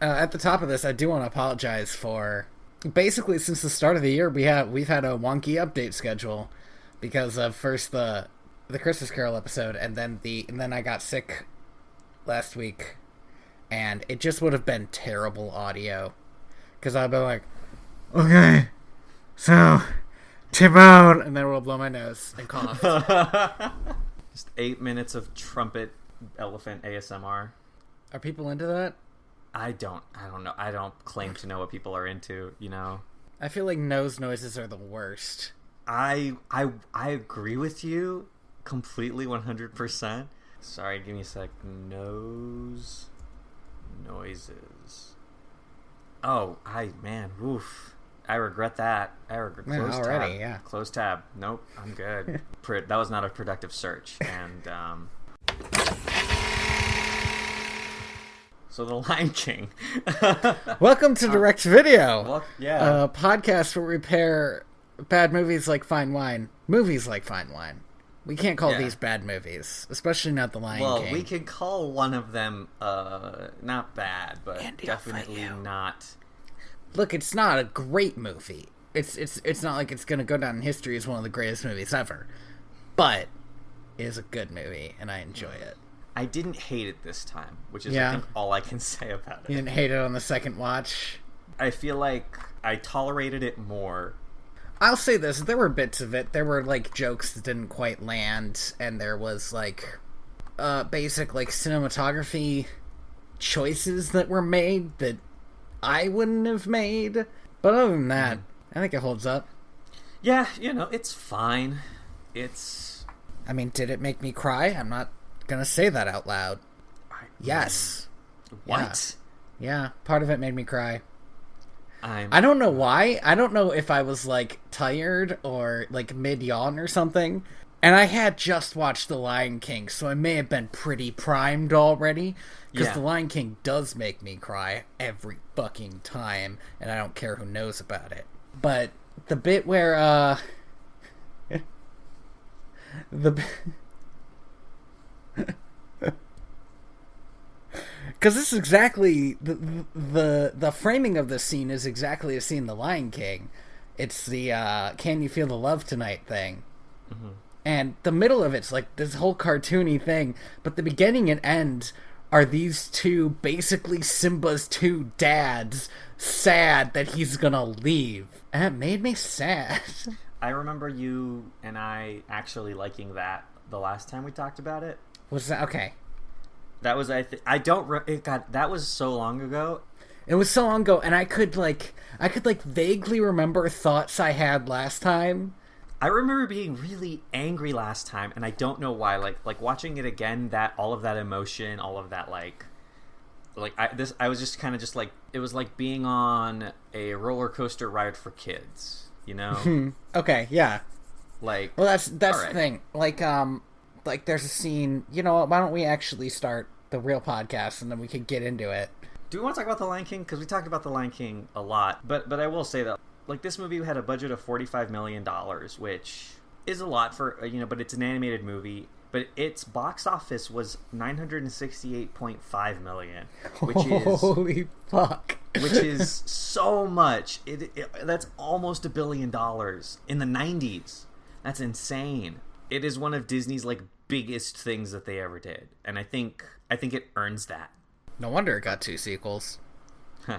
At the top of this, I do want to apologize for basically since the start of the year we've had a wonky update schedule because of first the Christmas Carol episode and then I got sick last week and it just would have been terrible audio because I'd be like, okay, so Timon, and then we'll blow my nose and cough. Just 8 minutes of trumpet elephant ASMR. Are people into that? I don't know. I don't claim to know what people are into, you know. I feel like nose noises are the worst. I agree with you completely 100%. Sorry, give me a sec. Nose noises. Oh, man, oof. I regret that. Close already, tab. yeah. Close tab. Nope, I'm good. That was not a productive search. And so The Lion King. Welcome to Direct Video. Well, yeah. A podcast where we pair bad movies like fine wine. Movies like fine wine. We can't call these bad movies, especially not The Lion King. Well, we could call one of them not bad, but definitely not. Look, it's not a great movie. It's not like it's going to go down in history as one of the greatest movies ever. But it is a good movie, and I enjoy it. I didn't hate it this time, which is, I think, all I can say about it. You didn't hate it on the second watch? I feel like I tolerated it more. I'll say this, there were bits of it. There were, like, jokes that didn't quite land, and there was, like, basic, like, cinematography choices that were made that I wouldn't have made. But other than that, I think it holds up. Yeah, it's fine. I mean, did it make me cry? I'm not gonna say that out loud. Yes. What? Yeah, part of it made me cry. I don't know why. I don't know if I was, like, tired or, like, mid-yawn or something. And I had just watched The Lion King, so I may have been pretty primed already. Because The Lion King does make me cry every fucking time, and I don't care who knows about it. But the bit where, because this is exactly the framing of the scene is exactly a scene in The Lion King. It's the "Can you feel the love tonight" thing, and the middle of it's like this whole cartoony thing, but the beginning and end are these two, basically Simba's two dads, sad that he's gonna leave, and it made me sad. I remember you and I actually liking that the last time we talked about it. Was that okay? That was that was so long ago. It was so long ago, and I could vaguely remember thoughts I had last time. I remember being really angry last time, and I don't know why. Like watching it again, that all of that emotion, all of that I was just kind of just like, it was like being on a roller coaster ride for kids, you know? Okay, yeah. Like, well, that's the right. thing. Like there's a scene. You know what? Why don't we actually start the real podcast and then we could get into it? Do we want to talk about The Lion King? Because we talked about The Lion King a lot, but I will say that, like, this movie had a budget of $45 million, which is a lot for, but it's an animated movie. But its box office was $968.5 million, which is holy fuck, which is so much. That's almost $1 billion in the 90s. That's insane. It is one of Disney's, like, biggest things that they ever did, and I think it earns that. No wonder it got 2 sequels. I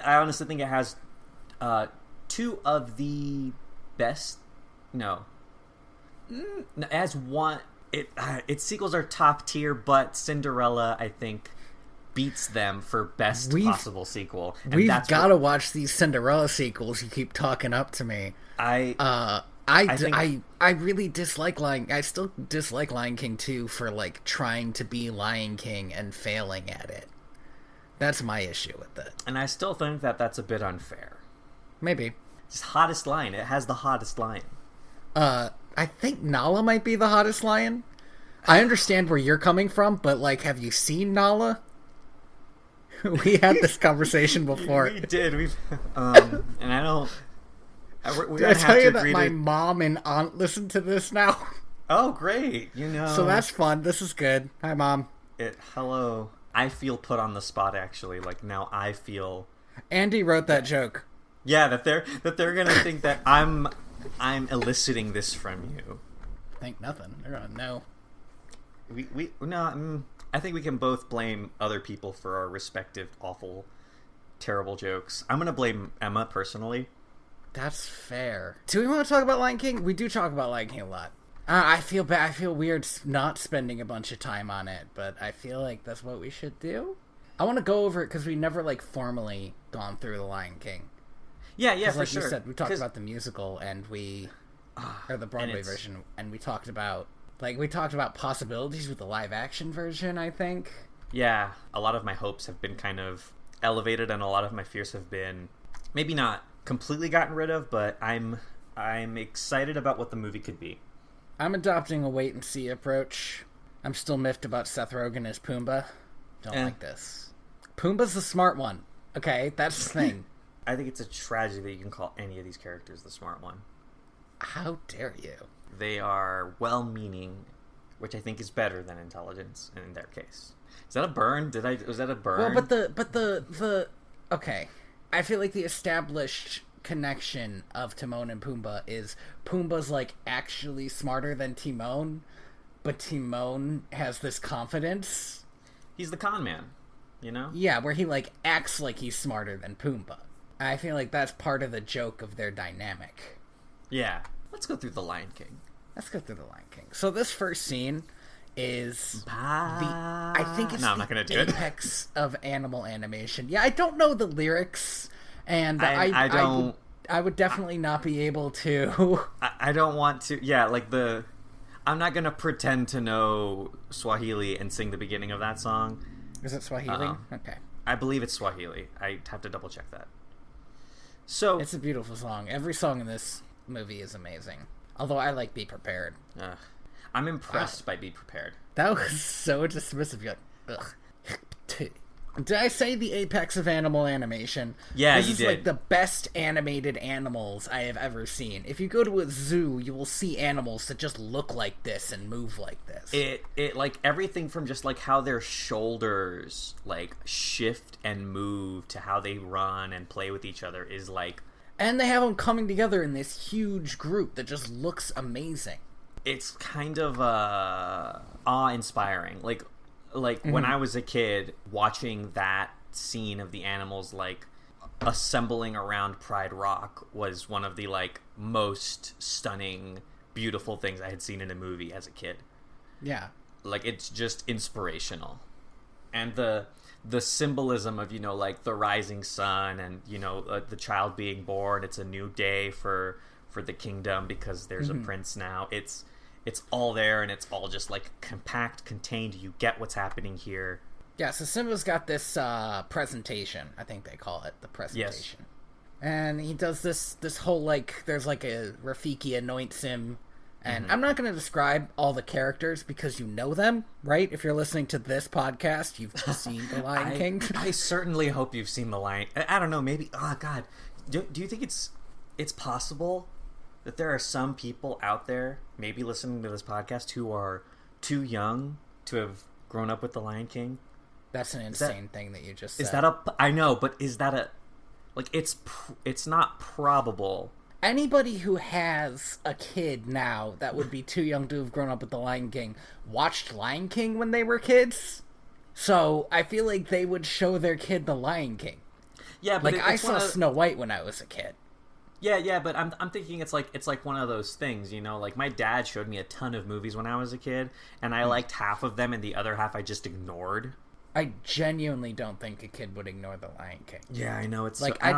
honestly think it has 2 of the best. No, as one. Its sequels are top tier, but Cinderella, I think, beats them for best possible sequel. And we've got to watch these Cinderella sequels. You keep talking up to me. I really dislike I still dislike Lion King 2 for, like, trying to be Lion King and failing at it. That's my issue with it. And I still think that that's a bit unfair. Maybe. It's hottest lion. It has the hottest lion. I think Nala might be the hottest lion. I understand where you're coming from, but, like, have you seen Nala? We had this conversation before. We did. And I don't. Did I tell you that my mom and aunt listen to this now? Oh, great! So that's fun. This is good. Hi, Mom. Hello. I feel put on the spot, actually. Like, now I feel... Andy wrote that joke. Yeah, that they're gonna think that I'm eliciting this from you. Think nothing. They're gonna know. I think we can both blame other people for our respective awful, terrible jokes. I'm gonna blame Emma personally. That's fair. Do we want to talk about Lion King? We do talk about Lion King a lot. I feel bad. I feel weird not spending a bunch of time on it, but I feel like that's what we should do. I want to go over it because we never formally gone through the Lion King. Yeah, for like sure. You said, we talked about the musical and or the Broadway version, and we talked about possibilities with the live action version. I think. Yeah, a lot of my hopes have been kind of elevated, and a lot of my fears have been maybe not completely gotten rid of, but I'm excited about what the movie could be. I'm adopting a wait and see approach. I'm still miffed about Seth Rogen as Pumbaa. Don't like this. Pumbaa's the smart one. Okay, that's the thing. I think it's a tragedy that you can call any of these characters the smart one. How dare you? They are well-meaning, which I think is better than intelligence in their case. Is that a burn? Was that a burn? Well, but the okay. I feel like the established connection of Timon and Pumbaa is Pumbaa's actually smarter than Timon, but Timon has this confidence. He's the con man, you know? Yeah, where he acts like he's smarter than Pumbaa. I feel like that's part of the joke of their dynamic. Yeah. Let's go through the Lion King. So this first scene is I think it's I'm not gonna do apex of animal animation. Yeah, I don't know the lyrics, and I would definitely not be able to. I don't want to. Yeah, I'm not gonna pretend to know Swahili and sing the beginning of that song. Is it Swahili? Okay. I believe it's Swahili. I have to double check that. So it's a beautiful song. Every song in this movie is amazing. Although I like Be Prepared. I'm impressed by Be Prepared. That was so dismissive. You're ugh. Did I say the apex of animal animation? Yeah, you did. This is the best animated animals I have ever seen. If you go to a zoo, you will see animals that just look like this and move like this. It everything from just how their shoulders shift and move to how they run and play with each other is and they have them coming together in this huge group that just looks amazing. It's kind of awe-inspiring. When I was a kid, watching that scene of the animals assembling around Pride Rock was one of the most stunning, beautiful things I had seen in a movie as a kid. Yeah. It's just inspirational. And the symbolism of the rising sun and the child being born, it's a new day for the kingdom because there's a prince now. It's all there, and it's all just compact, contained. You get what's happening here. Yeah, so Simba's got this presentation. I think they call it the presentation. Yes. And he does this whole there's a Rafiki anoints him. And I'm not going to describe all the characters because you know them, right? If you're listening to this podcast, you've seen The Lion King. I certainly hope you've seen The Lion. I don't know, maybe. Oh God, do you think it's possible that there are some people out there, maybe listening to this podcast, who are too young to have grown up with The Lion King? That's an insane thing that you just said. Is that I know, but is that a it's not probable. Anybody who has a kid now that would be too young to have grown up with The Lion King watched Lion King when they were kids. So I feel like they would show their kid The Lion King. Yeah, but I saw Snow White when I was a kid. Yeah, but I'm thinking it's one of those things, my dad showed me a ton of movies when I was a kid, and I liked half of them, and the other half I just ignored. I genuinely don't think a kid would ignore The Lion King. Yeah, I know. It's I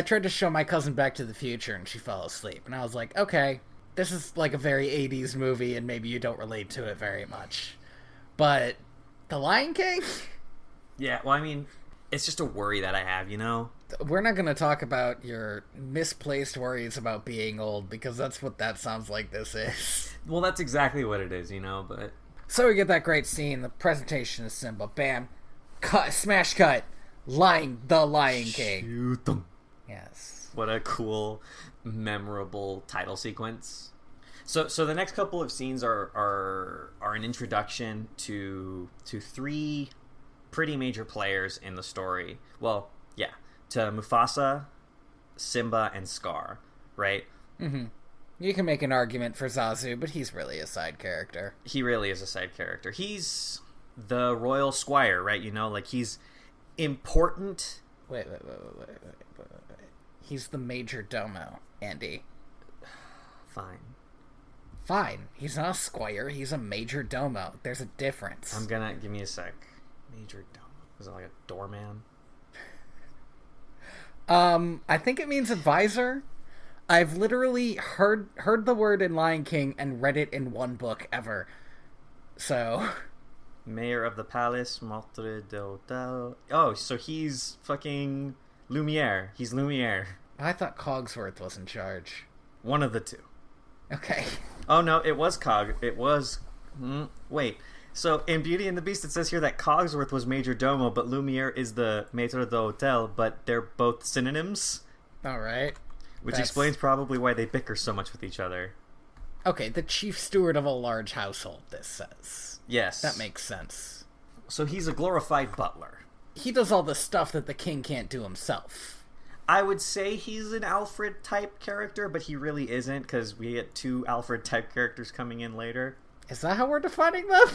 tried to show my cousin Back to the Future, and she fell asleep. And I was like, okay, this is a very 80s movie, and maybe you don't relate to it very much. But The Lion King? Yeah, well, I mean, it's just a worry that I have, We're not going to talk about your misplaced worries about being old, because that's what that sounds like this is. Well, that's exactly what it is, but... So we get that great scene, the presentation of Simba, bam, cut, smash cut, The Lion King. Shoot them. Yes. What a cool, memorable title sequence. So the next couple of scenes are an introduction to three pretty major players in the story. Well, yeah, to Mufasa, Simba, and Scar, right? Mm-hmm. You can make an argument for Zazu, but he's really a side character. He really is a side character. He's the royal squire, right? You know, like, he's important. Wait. He's the major domo, Andy. Fine. He's not a squire. He's a major domo. There's a difference. Give me a sec. Major domo. Is it like a doorman? I think it means advisor. I've literally heard the word in Lion King and read it in one book ever. So... Mayor of the palace, Maitre d'Hotel. Oh, so he's fucking Lumiere. He's Lumiere. I thought Cogsworth was in charge. One of the two. Okay. Oh, no, it was It was... wait. So, in Beauty and the Beast, it says here that Cogsworth was Major Domo, but Lumiere is the Maître d'Hôtel, but they're both synonyms. All right. Which explains probably why they bicker so much with each other. Okay, the chief steward of a large household, this says. Yes. That makes sense. So he's a glorified butler. He does all the stuff that the king can't do himself. I would say he's an Alfred-type character, but he really isn't, because we get 2 Alfred-type characters coming in later. Is that how we're defining them?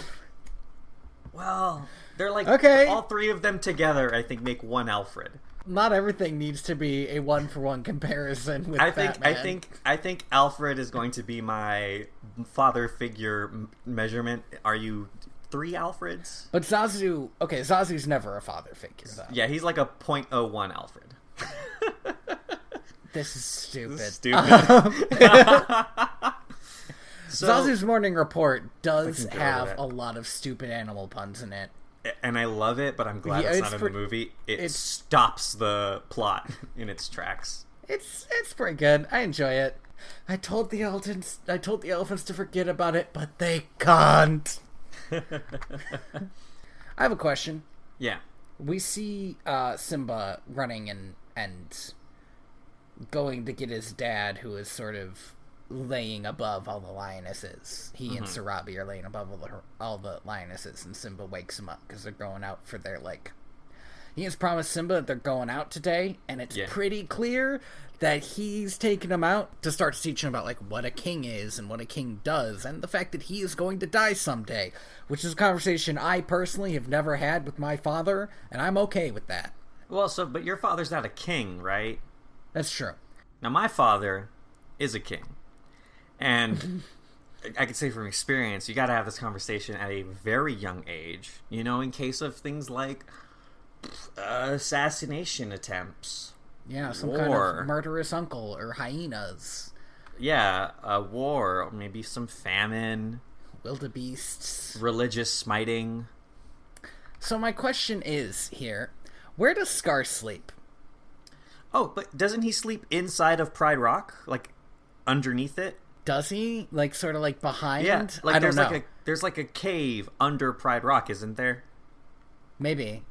Well, they're like... Okay. All 3 of them together, I think, make 1 Alfred. Not everything needs to be a one-for-one comparison with Batman. I think Alfred is going to be my father figure measurement. Are you 3 Alfreds? But Zazu's never a father figure, though. Yeah, he's like a .01 Alfred. This is stupid. Zazu's Morning Report does have a lot of stupid animal puns in it. And I love it, but I'm glad it's not in the movie. It stops the plot in its tracks. It's pretty good. I enjoy it. I told the elephants to forget about it, but they can't. I have a question. Yeah. We see Simba running and going to get his dad, who is sort of laying above all the lionesses. He and Sarabi are laying above all the lionesses, and Simba wakes him up because they're going out for their, like... He has promised Simba that they're going out today, and it's pretty clear that he's taking him out to start teaching about, like, what a king is and what a king does, and the fact that he is going to die someday, which is a conversation I personally have never had with my father, and I'm okay with that. Well, but your father's not a king, right? That's true. Now, my father is a king. And I can say from experience, you got to have this conversation at a very young age, you know, in case of things like assassination attempts. Yeah, some kind of murderous uncle or hyenas. Yeah, a war, or maybe some famine. Wildebeests. Religious smiting. So my question is here, where does Scar sleep? Oh, but doesn't he sleep inside of Pride Rock? Like, underneath it? Does he? Like, sort of like behind? Yeah, like I don't know. There's like a cave under Pride Rock, isn't there? Maybe.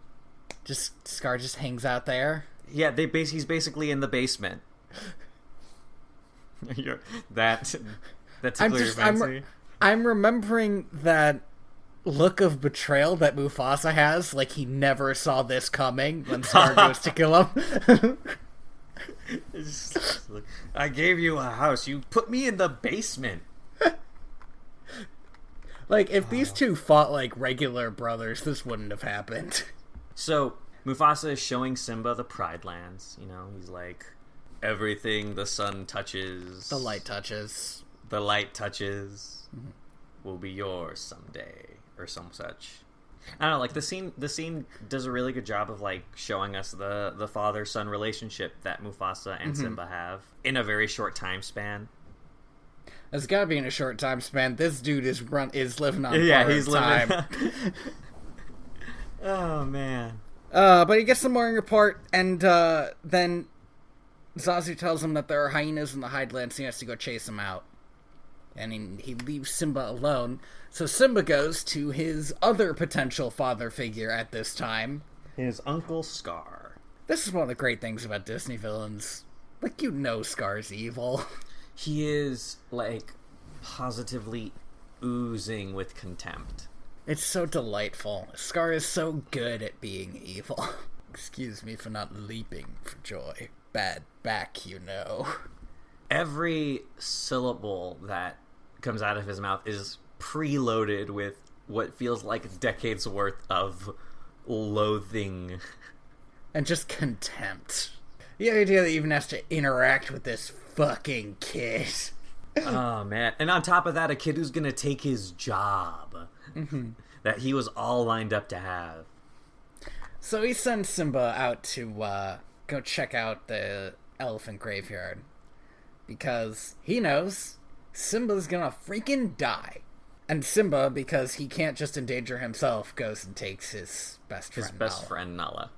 Scar just hangs out there? Yeah, he's basically in the basement. That's a clear fancy. I'm remembering that look of betrayal that Mufasa has, like he never saw this coming when Scar goes to kill him. I gave you a house. You put me in the basement. Like, if these two fought like regular brothers, this wouldn't have happened. So, Mufasa is showing Simba the Pride Lands. You know, he's like, everything the sun touches... The light touches. Will be yours someday. Or some such. I don't know, like, the scene does a really good job of, like, showing us the father-son relationship that Mufasa and Simba have in a very short time span. It's gotta be in a short time span. This dude is living on he's time. Living. Oh, man. But he gets the morning report, and then Zazu tells him that there are hyenas in the Highlands, and he has to go chase them out. And he leaves Simba alone. So Simba goes to his other potential father figure at this time. His Uncle Scar. This is one of the great things about Disney villains. Like, you know Scar's evil. He is, like, positively oozing with contempt. It's so delightful. Scar is so good at being evil. Excuse me for not leaping for joy. Bad back, you know. Every syllable that comes out of his mouth is preloaded with what feels like decades worth of loathing. And just contempt. The idea that he even has to interact with this fucking kid. Oh, man. And on top of that, a kid who's gonna take his job. Mm-hmm. That he was all lined up to have. So he sends Simba out to go check out the elephant graveyard. Because he knows Simba's gonna freaking die. And Simba, because he can't just endanger himself, goes and takes his best friend Nala.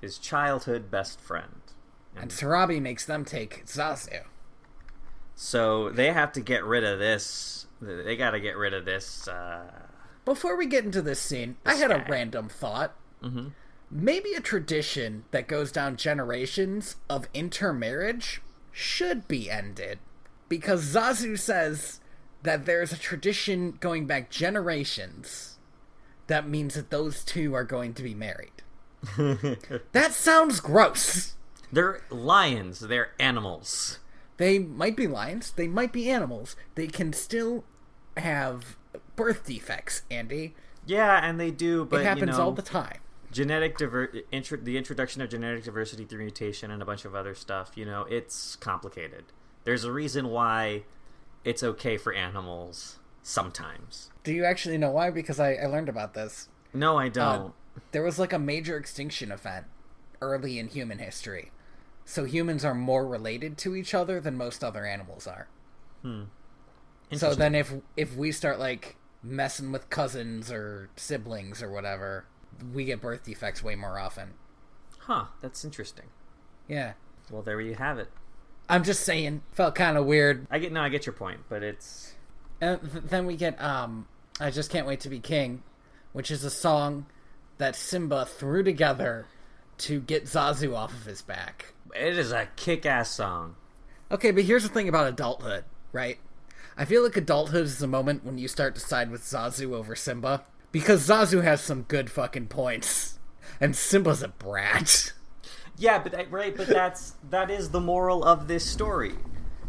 His childhood best friend. And Sarabi makes them take Zazu. So they have to get rid of this. They gotta get rid of this. Before we get into this scene, I had a random thought. Mm-hmm. Maybe a tradition that goes down generations of intermarriage should be ended. Because Zazu says that there's a tradition going back generations that means that those two are going to be married. That sounds gross. They're lions. They're animals. They might be lions. They might be animals. They can still have birth defects, Andy. Yeah, and they do, but it happens all the time. The introduction of genetic diversity through mutation and a bunch of other stuff, it's complicated. There's a reason why it's okay for animals sometimes. Do you actually know why? Because I learned about this. No, I don't. There was like a major extinction event early in human history. So humans are more related to each other than most other animals are. So then if we start like messing with cousins or siblings or whatever, we get birth defects way more often. Huh, that's interesting. Yeah. Well, there you have it. I'm just saying, felt kind of weird. I get your point, but it's... Then we get I Just Can't Wait to Be King, which is a song that Simba threw together to get Zazu off of his back. It is a kick-ass song. Okay, but here's the thing about adulthood, right? I feel like adulthood is the moment when you start to side with Zazu over Simba. Because Zazu has some good fucking points. And Simba's a brat. Yeah, but that is the moral of this story.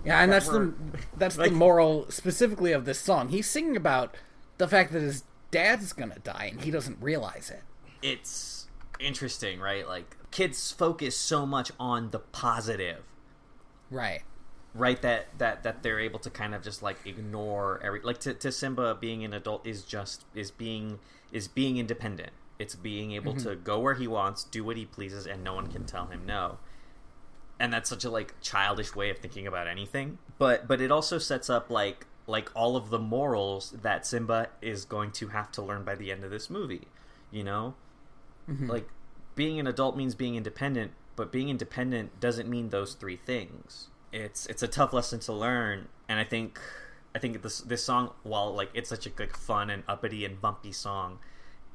Yeah, and that's the moral specifically of this song. He's singing about the fact that his dad's gonna die and he doesn't realize it. It's interesting, right? Like, kids focus so much on the positive. Right, that they're able to kind of just like ignore to Simba, being an adult is being independent. It's being able to go where he wants, do what he pleases, and no one can tell him no. And that's such a like childish way of thinking about anything. But it also sets up like all of the morals that Simba is going to have to learn by the end of this movie. Like, being an adult means being independent, but being independent doesn't mean those three things. It's a tough lesson to learn, and I think this song, while like it's such a like fun and uppity and bumpy song,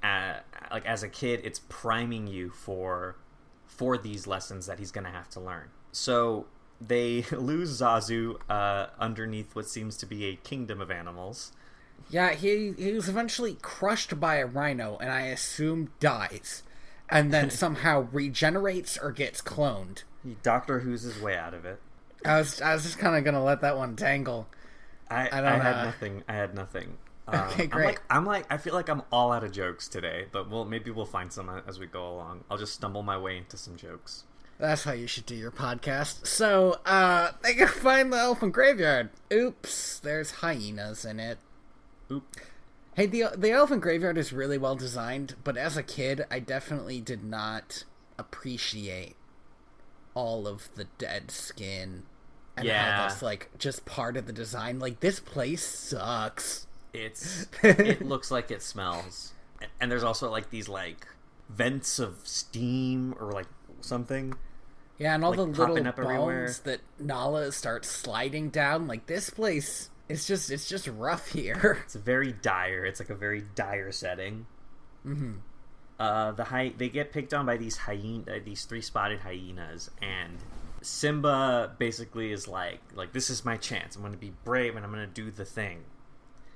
like as a kid, it's priming you for these lessons that he's gonna have to learn. So they lose Zazu underneath what seems to be a kingdom of animals. Yeah, he was eventually crushed by a rhino, and I assume dies, and then somehow regenerates or gets cloned. He Doctor Who's his way out of it. I was just kind of gonna let that one dangle. I had nothing. Okay, great. I feel like I'm all out of jokes today, but maybe we'll find some as we go along. I'll just stumble my way into some jokes. That's how you should do your podcast. So, they can find the elephant graveyard. Oops, there's hyenas in it. Oop. Hey, the elephant graveyard is really well designed, but as a kid, I definitely did not appreciate all of the dead skin and how that's like just part of the design. Like, this place sucks. It looks like it smells, and there's also like these like vents of steam or like something. Yeah, and all like the little bones everywhere that Nala starts sliding down. Like, this place is just rough here. It's very dire. It's like a very dire setting. Mm-hmm. They get picked on by these these 3-spotted hyenas, and Simba basically is like this is my chance. I'm going to be brave and I'm going to do the thing.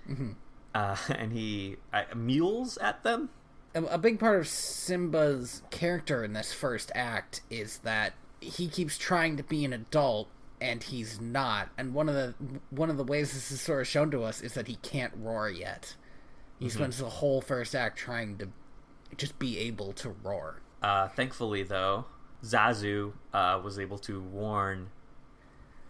Mm-hmm. and he mules at them. A big part of Simba's character in this first act is that he keeps trying to be an adult and he's not. And one of the ways this is sort of shown to us is that he can't roar yet. He spends the whole first act trying to just be able to roar. Thankfully, though, Zazu was able to warn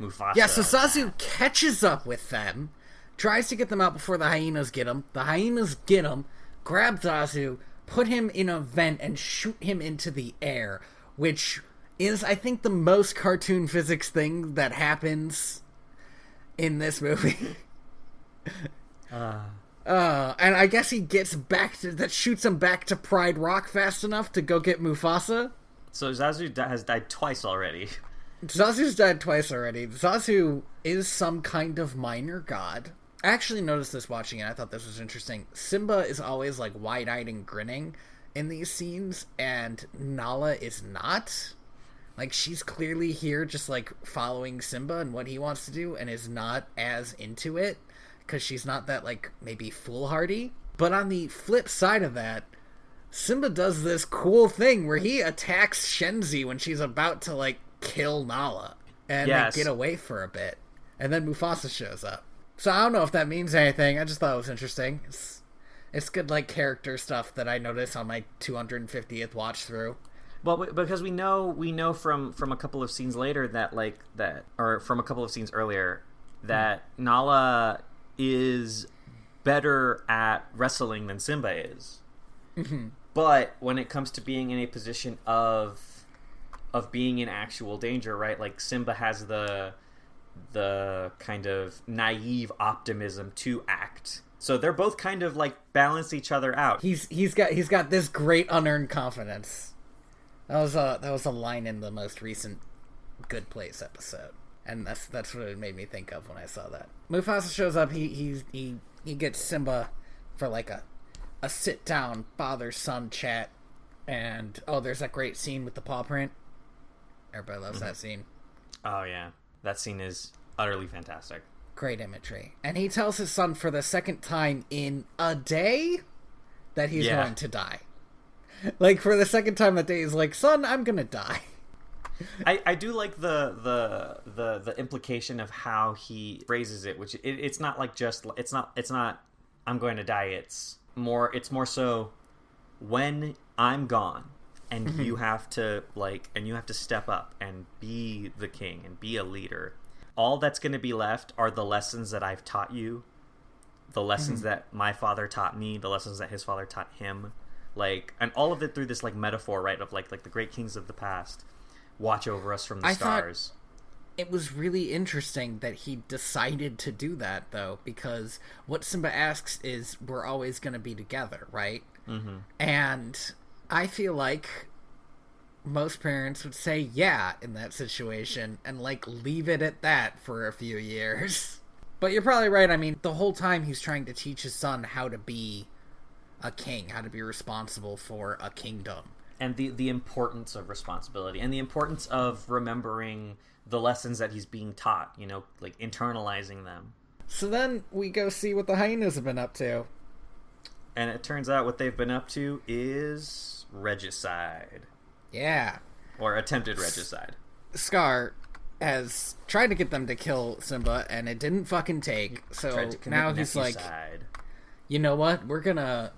Mufasa. Yeah, so Zazu catches up with them, tries to get them out before the hyenas get him. The hyenas get him, grab Zazu, put him in a vent, and shoot him into the air, which is, I think, the most cartoon physics thing that happens in this movie. And I guess he gets that shoots him back to Pride Rock fast enough to go get Mufasa. So Zazu has died twice already. Zazu's died twice already. Zazu is some kind of minor god. I actually noticed this watching it. I thought this was interesting. Simba is always like wide-eyed and grinning in these scenes, and Nala is not. Like, she's clearly here just like following Simba and what he wants to do, and is not as into it because she's not that like maybe foolhardy. But on the flip side of that, Simba does this cool thing where he attacks Shenzi when she's about to like kill Nala, and they get away for a bit, and then Mufasa shows up. So I don't know if that means anything. I just thought it was interesting. It's good like character stuff that I noticed on my 250th watch through. Well, because we know from a couple of scenes later or from a couple of scenes earlier that Nala is better at wrestling than Simba is. Mm-hmm. But when it comes to being in a position of being in actual danger, right? Like Simba has the kind of naive optimism to act. So they're both kind of like balance each other out. He's got this great unearned confidence. That was a line in the most recent Good Place episode, and that's what it made me think of when I saw that. Mufasa shows up. He gets Simba for like a sit down father son chat, and there's that great scene with the paw print. Everybody loves that scene. Oh yeah, that scene is utterly fantastic. Great imagery. And he tells his son for the second time in a day that he's going to die. Like, for the second time that day, he's like, son, I'm gonna die. I do like the implication of how he phrases it, which it's not like just it's not I'm going to die. It's more so when I'm gone and you have to step up and be the king and be a leader. All that's going to be left are the lessons that I've taught you, the lessons that my father taught me, the lessons that his father taught him. Like, and all of it through this like metaphor, right, of like the great kings of the past watch over us from the stars. It was really interesting that he decided to do that, though, because what Simba asks is, we're always going to be together, right? Mm-hmm. And I feel like most parents would say yeah in that situation and like leave it at that for a few years. But you're probably right. I mean, the whole time he's trying to teach his son how to be a king, how to be responsible for a kingdom, and the importance of responsibility and the importance of remembering the lessons that he's being taught, you know, like internalizing them. So then we go see what the hyenas have been up to, and it turns out what they've been up to is regicide. Yeah, or attempted regicide. Scar has tried to get them to kill Simba, and it didn't fucking take. So now he's like, you know what? We're gonna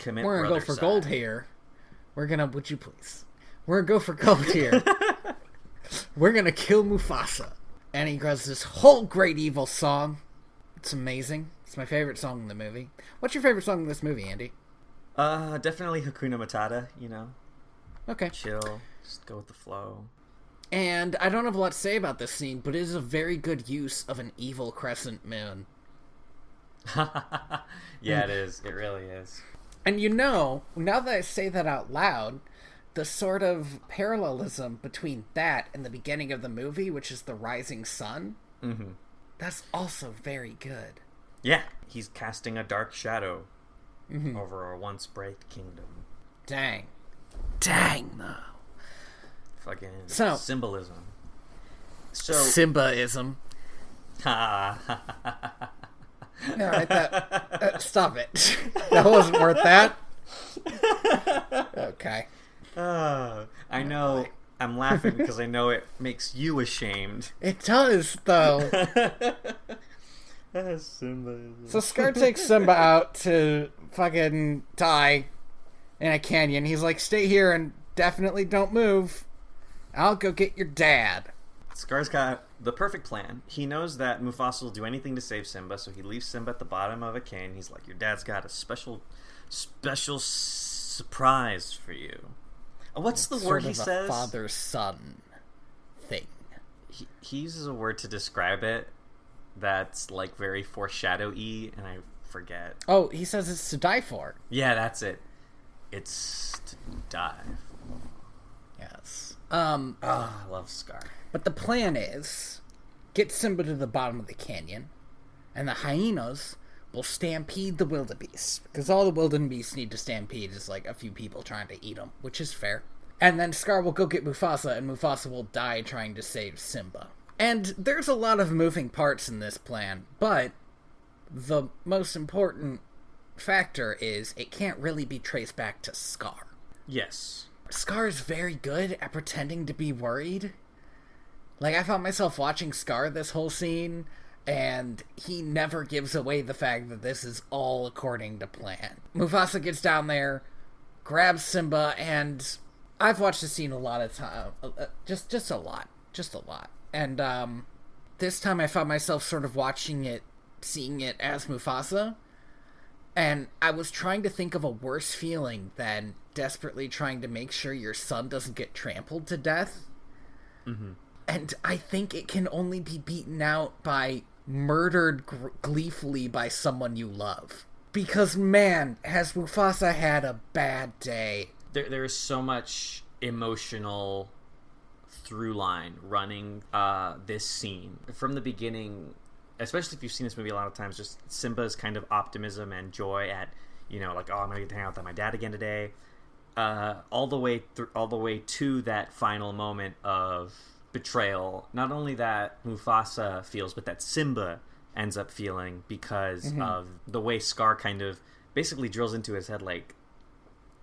go for gold here. Would you please? We're gonna go for gold here. We're gonna kill Mufasa. And he does this whole great evil song. It's amazing. It's my favorite song in the movie. What's your favorite song in this movie, Andy? Definitely Hakuna Matata, you know. Okay. Chill. Just go with the flow. And I don't have a lot to say about this scene, but it is a very good use of an evil crescent moon. Yeah, it is. It really is. And you know, now that I say that out loud, the sort of parallelism between that and the beginning of the movie, which is the rising sun, that's also very good. Yeah, he's casting a dark shadow over a once bright kingdom. Dang, though. Fucking so, symbolism. Simbaism. All right, stop it. That wasn't worth that. Okay. I know. I'm laughing because I know it makes you ashamed. It does, though. So Scar takes Simba out to fucking die in a canyon. He's like, stay here and definitely don't move. I'll go get your dad. Scar's got the perfect plan. He knows that Mufasa will do anything to save Simba, so he leaves Simba at the bottom of a canyon. He's like, your dad's got a special surprise for you. What's the word he says? Father-son thing. He uses a word to describe it that's like very foreshadowy, and I forget. Oh, he says it's to die for. Yeah, that's it. It's to die for. Yes. I love Scar. But the plan is get Simba to the bottom of the canyon, and the hyenas will stampede the wildebeest, because all the wildebeest need to stampede is like a few people trying to eat them, which is fair. And then Scar will go get Mufasa, and Mufasa will die trying to save Simba. And there's a lot of moving parts in this plan, but the most important factor is it can't really be traced back to Scar. Yes. Scar is very good at pretending to be worried. Like, I found myself watching Scar this whole scene, and he never gives away the fact that this is all according to plan. Mufasa gets down there, grabs Simba, and I've watched the scene a lot of time, just a lot. And this time I found myself sort of watching it, seeing it as Mufasa, and I was trying to think of a worse feeling than desperately trying to make sure your son doesn't get trampled to death. Mm-hmm. And I think it can only be beaten out by murdered gleefully by someone you love. Because, man, has Mufasa had a bad day. There is so much emotional through line running this scene. From the beginning, especially if you've seen this movie a lot of times, just Simba's kind of optimism and joy at, like, oh, I'm going to get to hang out with my dad again today. All the way to that final moment of betrayal, not only that Mufasa feels, but that Simba ends up feeling because of the way Scar kind of basically drills into his head, like,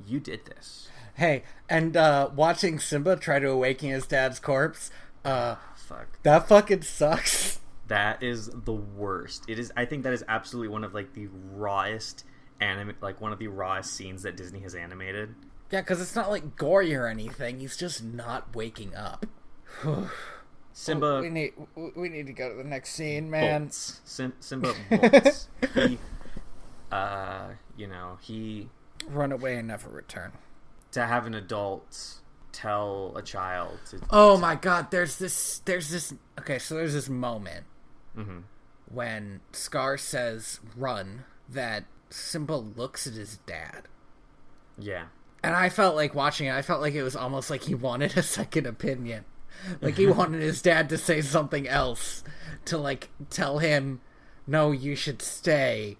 you did this. Hey, and watching Simba try to awaken his dad's corpse, fuck. That fucking sucks. That is the worst. It is. I think that is absolutely one of like the rawest one of the rawest scenes that Disney has animated. Yeah, because it's not like gory or anything. He's just not waking up. Simba, we need to go to the next scene, man. Simba bolts. He run away and never return. To have an adult tell a child to. Oh my God! There's this. Okay, so there's this moment when Scar says "run," that Simba looks at his dad. Yeah. And I felt like watching it. I felt like it was almost like he wanted a second opinion. Like he wanted his dad to say something else to like tell him, "No, you should stay."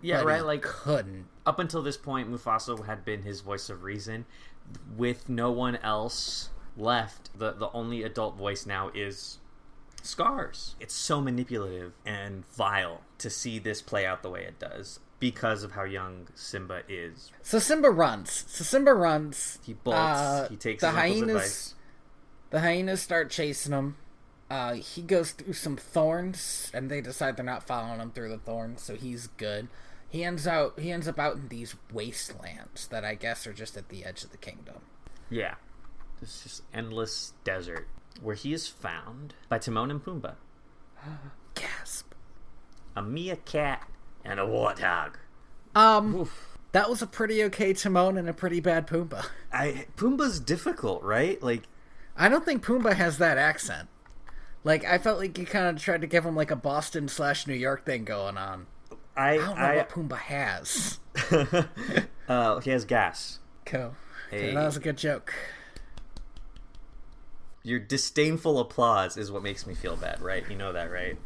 Yeah, but right. He like couldn't. Up until this point, Mufasa had been his voice of reason. With no one else left, the only adult voice now is Scar's. It's so manipulative and vile to see this play out the way it does because of how young Simba is. So Simba runs. He bolts. He takes the his uncle's hyenas. advice. The hyenas start chasing him. He goes through some thorns, and they decide they're not following him through the thorns, so he's good. He ends up out in these wastelands that I guess are just at the edge of the kingdom. Yeah. This just endless desert where he is found by Timon and Pumbaa. Gasp. A meerkat and a warthog. Oof. That was a pretty okay Timon and a pretty bad Pumbaa. Pumbaa's difficult, right? Like, I don't think Pumbaa has that accent. Like, I felt like you kind of tried to give him like a Boston/New York thing going on. I don't know what Pumbaa has. He has gas. Cool. Hey. That was a good joke. Your disdainful applause is what makes me feel bad, right? You know that, right?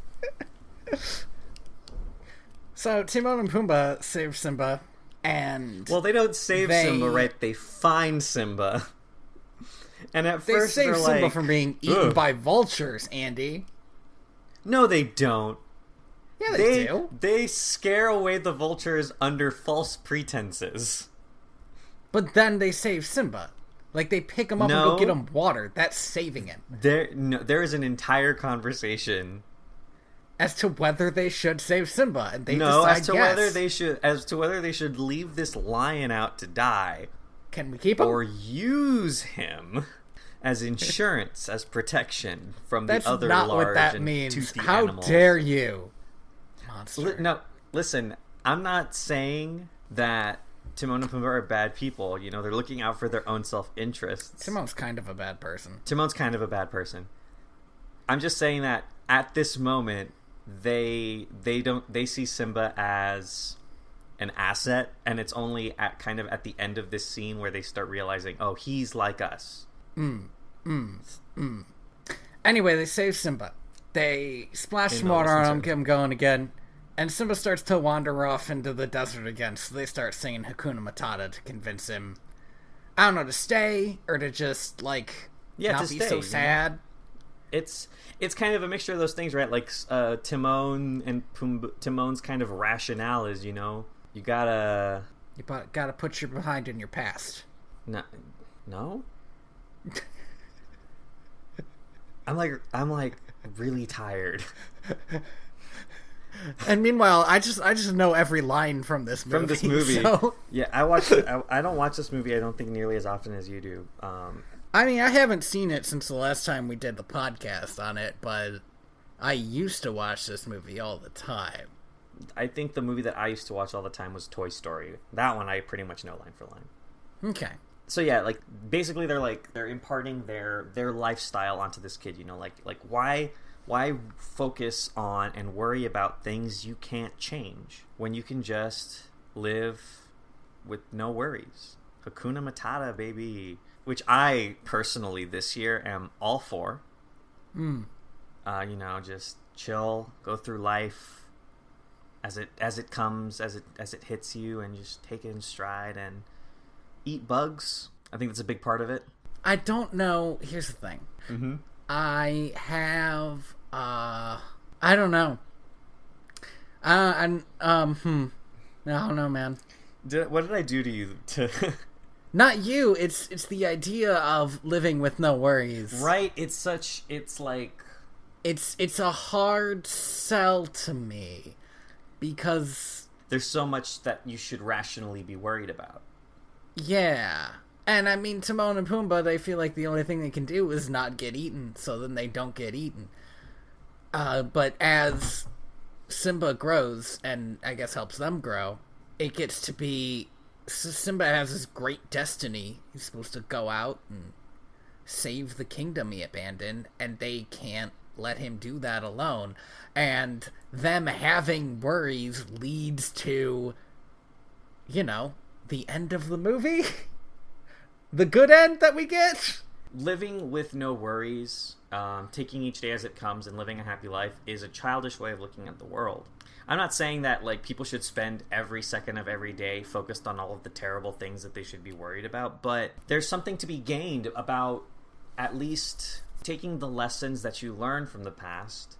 So, Timon and Pumbaa save Simba, and... Well, they don't save Simba, right? They find Simba. And at first they save they're Simba like, from being eaten by vultures, Andy. No, they don't. Yeah, they do. They scare away the vultures under false pretenses. But then they save Simba. Like, they pick him up and go get him water. That's saving him. There is an entire conversation as to whether they should save Simba, and they decide as to whether they should leave this lion out to die. Can we keep him or use him as insurance, as protection from the other large and toothy animals? That's not what that means. How dare you, monster? No, listen. I'm not saying that Timon and Pumbaa are bad people. You know, they're looking out for their own self-interests. Timon's kind of a bad person. I'm just saying that at this moment, they see Simba as an asset, and it's only at the end of this scene where they start realizing, oh, he's like us. Anyway, they save Simba. They splash some water on him, get him going again. And Simba starts to wander off into the desert again, so they start singing Hakuna Matata to convince him, I don't know, to stay, or to just, like, not be so sad. It's kind of a mixture of those things, right? Like, Timon and Pumbaa, Timon's kind of rationale is, you know, you gotta put your behind in your past. No? I'm like really tired. And meanwhile, I just know every line from this movie. So... Yeah, I don't watch this movie, I don't think, nearly as often as you do. I mean, I haven't seen it since the last time we did the podcast on it, but I used to watch this movie all the time. I think the movie that I used to watch all the time was Toy Story. That one I pretty much know line for line. Okay. So yeah, like, basically they're imparting their lifestyle onto this kid, you know, like why focus on and worry about things you can't change when you can just live with no worries? Hakuna Matata, baby. Which I personally this year am all for. You know, just chill, go through life as it comes, as it hits you, and just take it in stride and eat bugs. I think that's a big part of it. I don't know. Here's the thing. Mm-hmm. I have. I don't know. I don't know, man. What did I do to you to? Not you. It's the idea of living with no worries. Right. It's a hard sell to me because there's so much that you should rationally be worried about. Yeah. And I mean, Timon and Pumbaa, they feel like the only thing they can do is not get eaten, so then they don't get eaten. But as Simba grows, and I guess helps them grow, it gets to be... Simba has this great destiny. He's supposed to go out and save the kingdom he abandoned, and they can't let him do that alone. And them having worries leads to, you know, the end of the movie? The good end that we get? Living with no worries, taking each day as it comes and living a happy life is a childish way of looking at the world. I'm not saying that, like, people should spend every second of every day focused on all of the terrible things that they should be worried about, but there's something to be gained about at least taking the lessons that you learned from the past,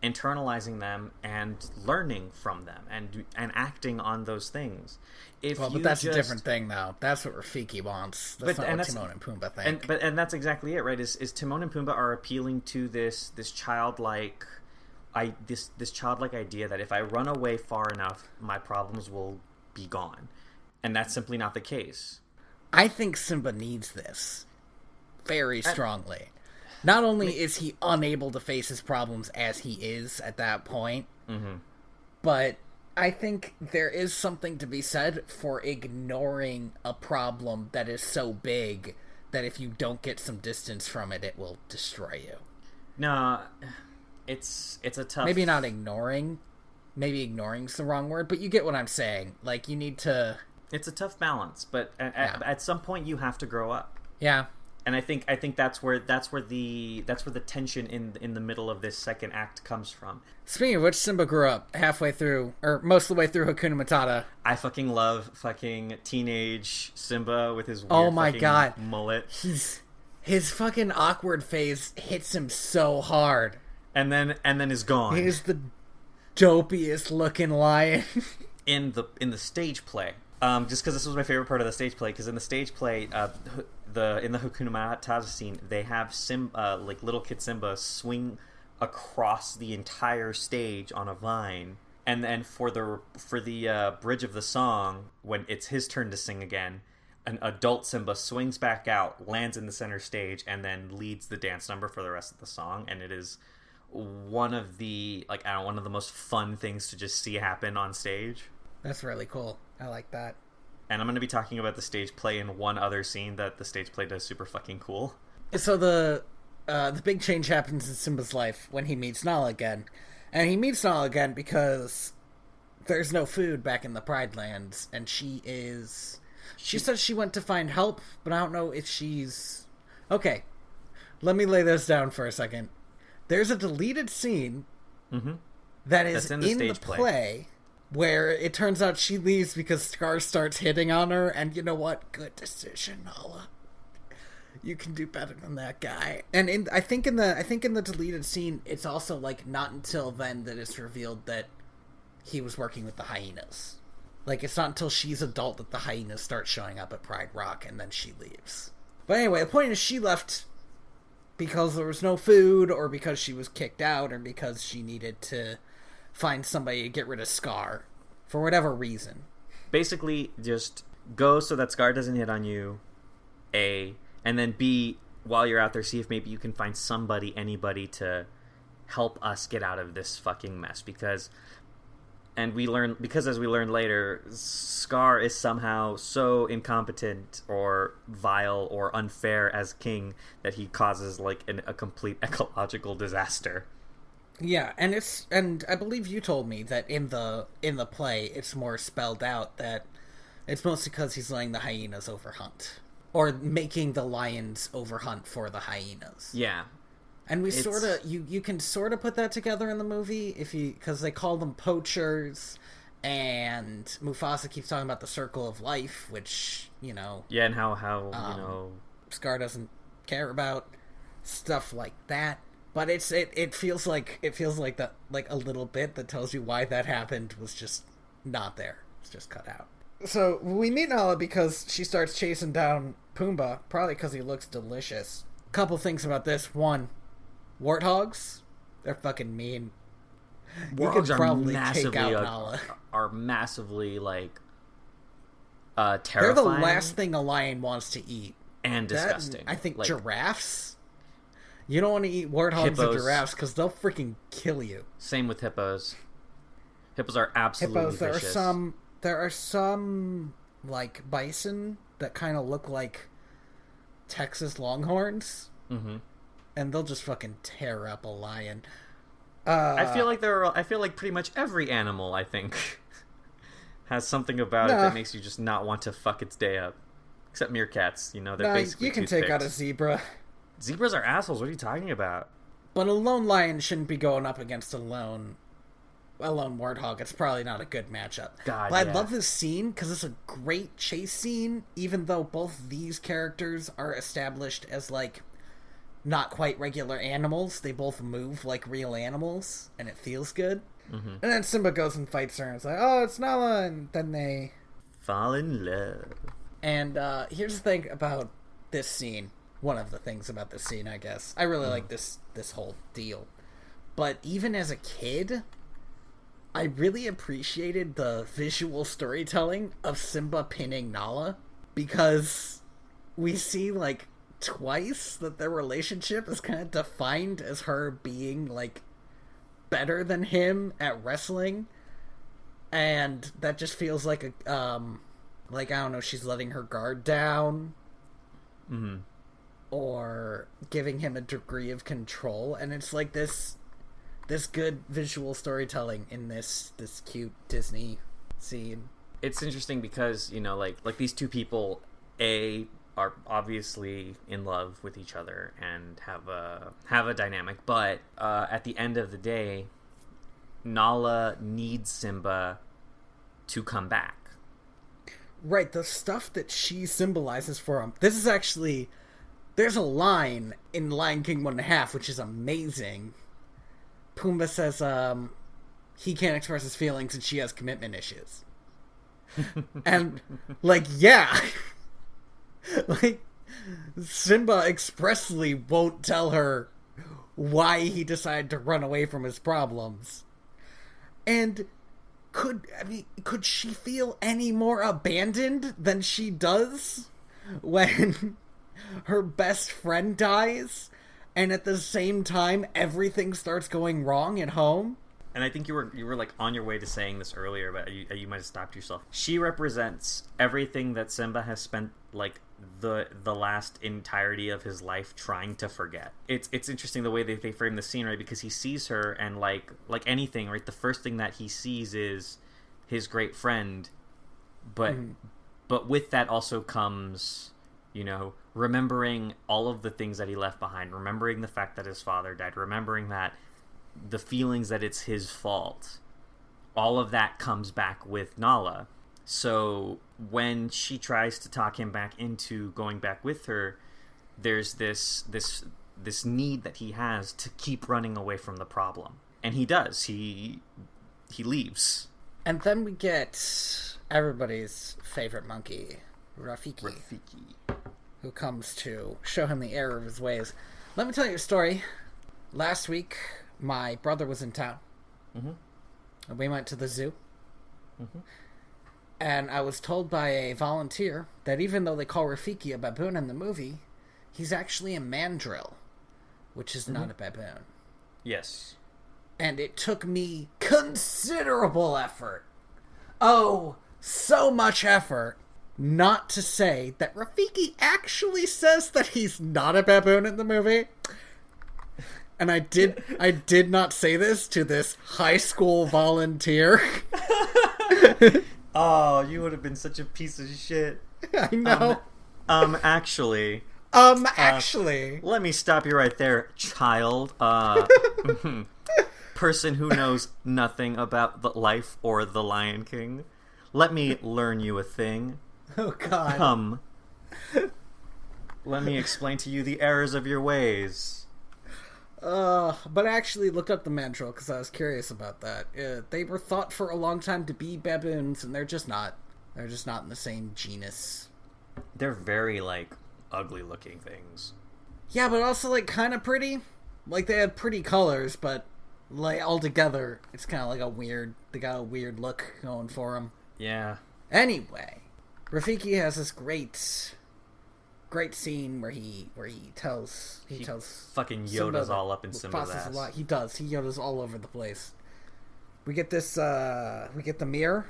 internalizing them, and learning from them, and acting on those things. But that's a different thing, though. That's what Rafiki wants. That's not what Timon and Pumbaa think. And that's exactly it, right? Is Timon and Pumbaa are appealing to this childlike... this childlike idea that if I run away far enough, my problems will be gone. And that's simply not the case. I think Simba needs this very strongly. Not only is he unable to face his problems as he is at that point, but I think there is something to be said for ignoring a problem that is so big that if you don't get some distance from it, it will destroy you. No... It's a tough... Maybe not ignoring. Maybe ignoring's the wrong word, but you get what I'm saying. Like, you need to... It's a tough balance, but at some point you have to grow up. Yeah. And I think that's where the tension in the middle of this second act comes from. Speaking of which, Simba grew up halfway through, or most of the way through Hakuna Matata. I fucking love fucking teenage Simba with his weird mullet. His fucking awkward phase hits him so hard. And then is gone. He's the dopiest looking lion. in the stage play. Just because this was my favorite part of the stage play, because in the stage play, in the Hakuna Matata scene, they have like little kid Simba swing across the entire stage on a vine, and then for the bridge of the song, when it's his turn to sing again, an adult Simba swings back out, lands in the center stage, and then leads the dance number for the rest of the song, and it is one of the most fun things to just see happen on stage. That's really cool. I like that. And I'm going to be talking about the stage play in one other scene that the stage play does super fucking cool. So the big change happens in Simba's life when he meets Nala again. And he meets Nala again because there's no food back in the Pride Lands, and she says she went to find help, but I don't know if she's... Okay, let me lay this down for a second. There's a deleted scene that is in the play where it turns out she leaves because Scar starts hitting on her, and you know what? Good decision, Nala. You can do better than that guy. And I think in the deleted scene, it's also like not until then that it's revealed that he was working with the hyenas. Like, it's not until she's adult that the hyenas start showing up at Pride Rock, and then she leaves. But anyway, the point is she left because there was no food, or because she was kicked out, or because she needed to find somebody to get rid of Scar, for whatever reason. Basically, just go so that Scar doesn't hit on you, A, and then B, while you're out there, see if maybe you can find anybody to help us get out of this fucking mess, because as we learn later, Scar is somehow so incompetent or vile or unfair as king that he causes like a complete ecological disaster. Yeah, and I believe you told me that in the play it's more spelled out that it's mostly because he's letting the hyenas overhunt, or making the lions overhunt for the hyenas. Yeah. And we sort of, you can sort of put that together in the movie, because they call them poachers, and Mufasa keeps talking about the circle of life, which, you know... Yeah, and how Scar doesn't care about, stuff like that. But it feels like that, like, a little bit that tells you why that happened was just not there. It's just cut out. So, we meet Nala because she starts chasing down Pumbaa, probably because he looks delicious. Couple things about this. One... warthogs, they're fucking mean. Warthogs are massively like terrifying. They're the last thing a lion wants to eat. And disgusting. I think giraffes. You don't want to eat warthogs or giraffes because they'll freaking kill you. Same with hippos. Hippos are absolutely vicious. There are some like bison that kind of look like Texas Longhorns. Mm-hmm. And they'll just fucking tear up a lion. I feel like pretty much every animal, I think, has something about it that makes you just not want to fuck its day up. Except meerkats, they're basically you can toothpicks. take out a zebra. Zebras are assholes. What are you talking about? But a lone lion shouldn't be going up against a lone warthog. It's probably not a good matchup. God, but I love this scene because it's a great chase scene, even though both these characters are established as like not quite regular animals. They both move like real animals, and it feels good. Mm-hmm. And then Simba goes and fights her, and it's like, oh, it's Nala, and then they fall in love. And here's the thing about this scene. One of the things about this scene, I guess. I really like this whole deal. But even as a kid, I really appreciated the visual storytelling of Simba pinning Nala, because we see like twice that their relationship is kind of defined as her being like better than him at wrestling, and that just feels like a like, I don't know, she's letting her guard down, or giving him a degree of control, and it's like this good visual storytelling in this cute Disney scene. It's interesting because like these two people are obviously in love with each other and have a dynamic, but at the end of the day, Nala needs Simba to come back. Right, the stuff that she symbolizes for him. This is actually, there's a line in Lion King 1.5 which is amazing. Pumbaa says, he can't express his feelings and she has commitment issues. And, like, yeah. Like, Simba expressly won't tell her why he decided to run away from his problems. And could she feel any more abandoned than she does when her best friend dies and at the same time everything starts going wrong at home? And I think you were like on your way to saying this earlier, but you might have stopped yourself. She represents everything that Simba has spent like the last entirety of his life trying to forget. It's interesting the way they frame the scene, right? Because he sees her and like anything, right? The first thing that he sees is his great friend, but with that also comes, you know, remembering all of the things that he left behind, remembering the fact that his father died, remembering that the feelings that it's his fault. All of that comes back with Nala. So when she tries to talk him back into going back with her, there's this need that he has to keep running away from the problem. And he does. He leaves. And then we get everybody's favorite monkey, Rafiki, who comes to show him the error of his ways. Let me tell you a story. Last week, my brother was in town. And we went to the zoo. And I was told by a volunteer that even though they call Rafiki a baboon in the movie, he's actually a mandrill, which is not a baboon. Yes. And it took me considerable effort. Oh, so much effort not to say that Rafiki actually says that he's not a baboon in the movie. And I did not say this to this high school volunteer. Oh, you would have been such a piece of shit. I know. Actually. Let me stop you right there, child. Person who knows nothing about the life or the Lion King. Let me learn you a thing. Oh, God. Let me explain to you the errors of your ways. But I actually looked up the mandrill because I was curious about that. They were thought for a long time to be baboons, and they're just not. They're just not in the same genus. They're very, like, ugly-looking things. Yeah, but also, like, kind of pretty. Like, they had pretty colors, but, like, altogether, it's kind of like they got a weird look going for them. Yeah. Anyway, Rafiki has this great scene where he tells fucking Yoda's all up in Simba's ass. A lot. He does. He Yoda's all over the place. We get this. We get the mirror.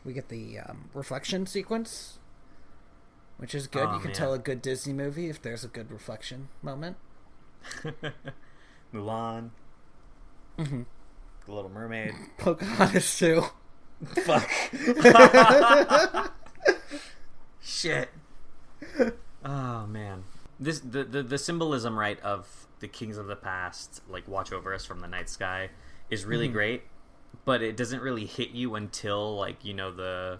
We get the reflection sequence, which is good. You can tell a good Disney movie if there's a good reflection moment. Mulan. The Little Mermaid. Pocahontas too. Fuck. Shit. Oh man, the symbolism, right, of the kings of the past, like watch over us from the night sky, is really great, but it doesn't really hit you until, like, you know,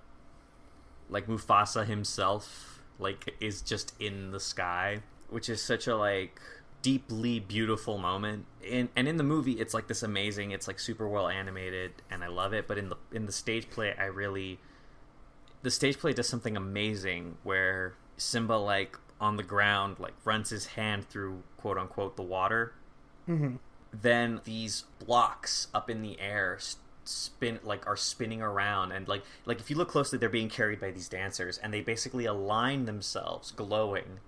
like Mufasa himself, like, is just in the sky, which is such a, like, deeply beautiful moment. And in the movie, it's like this amazing, it's like super well animated, and I love it. But in the stage play, the stage play does something amazing where Simba, like, on the ground, like, runs his hand through, quote unquote, the water. Then these blocks up in the air are spinning around, and like if you look closely, they're being carried by these dancers, and they basically align themselves, glowing,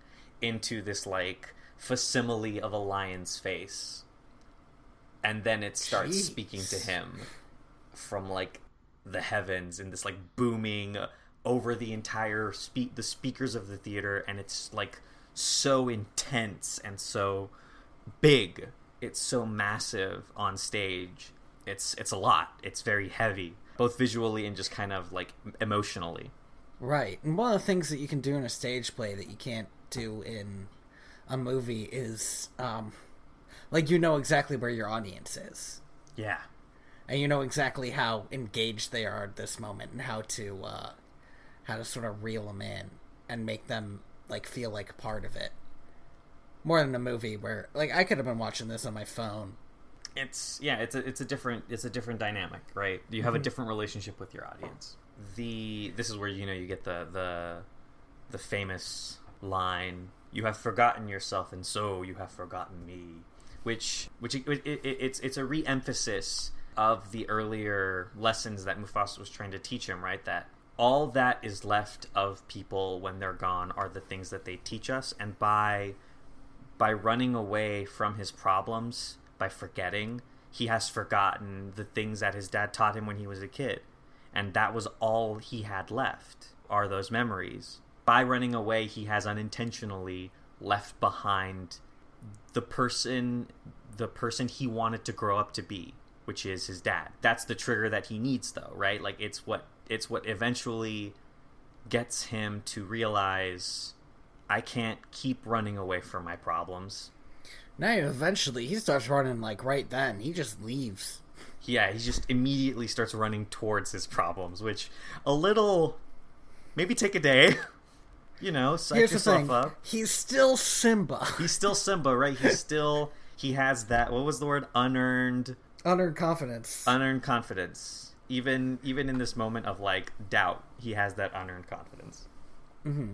into this, like, facsimile of a lion's face. And then it starts speaking to him from, like, the heavens in this, like, booming over the entire the speakers of the theater, and it's, like, so intense and so big. It's so massive on stage. It's a lot. It's very heavy, both visually and just kind of, like, emotionally. Right. And one of the things that you can do in a stage play that you can't do in a movie is, like, you know exactly where your audience is. Yeah. And you know exactly how engaged they are at this moment, and how to sort of reel them in and make them, like, feel like a part of it. More than a movie where, like, I could have been watching this on my phone. it's a different dynamic, right? You have a different relationship with your audience. This is where you get the famous line, "You have forgotten yourself, and so you have forgotten me," which it's a re-emphasis of the earlier lessons that Mufasa was trying to teach him, right? That all that is left of people when they're gone are the things that they teach us, and by running away from his problems, by forgetting, he has forgotten the things that his dad taught him when he was a kid. And that was all he had left, are those memories. By running away, he has unintentionally left behind the person he wanted to grow up to be, which is his dad. That's the trigger that he needs, though, right? Like, it's what eventually gets him to realize, I can't keep running away from my problems. Now, eventually, he starts running, like, right then. He just leaves. Yeah, he just immediately starts running towards his problems, which maybe take a day, psych yourself up. He's still Simba. He's still Simba, right? He has that, what was the word? Unearned confidence. Unearned confidence. Even in this moment of, like, doubt, he has that unearned confidence. Mm-hmm.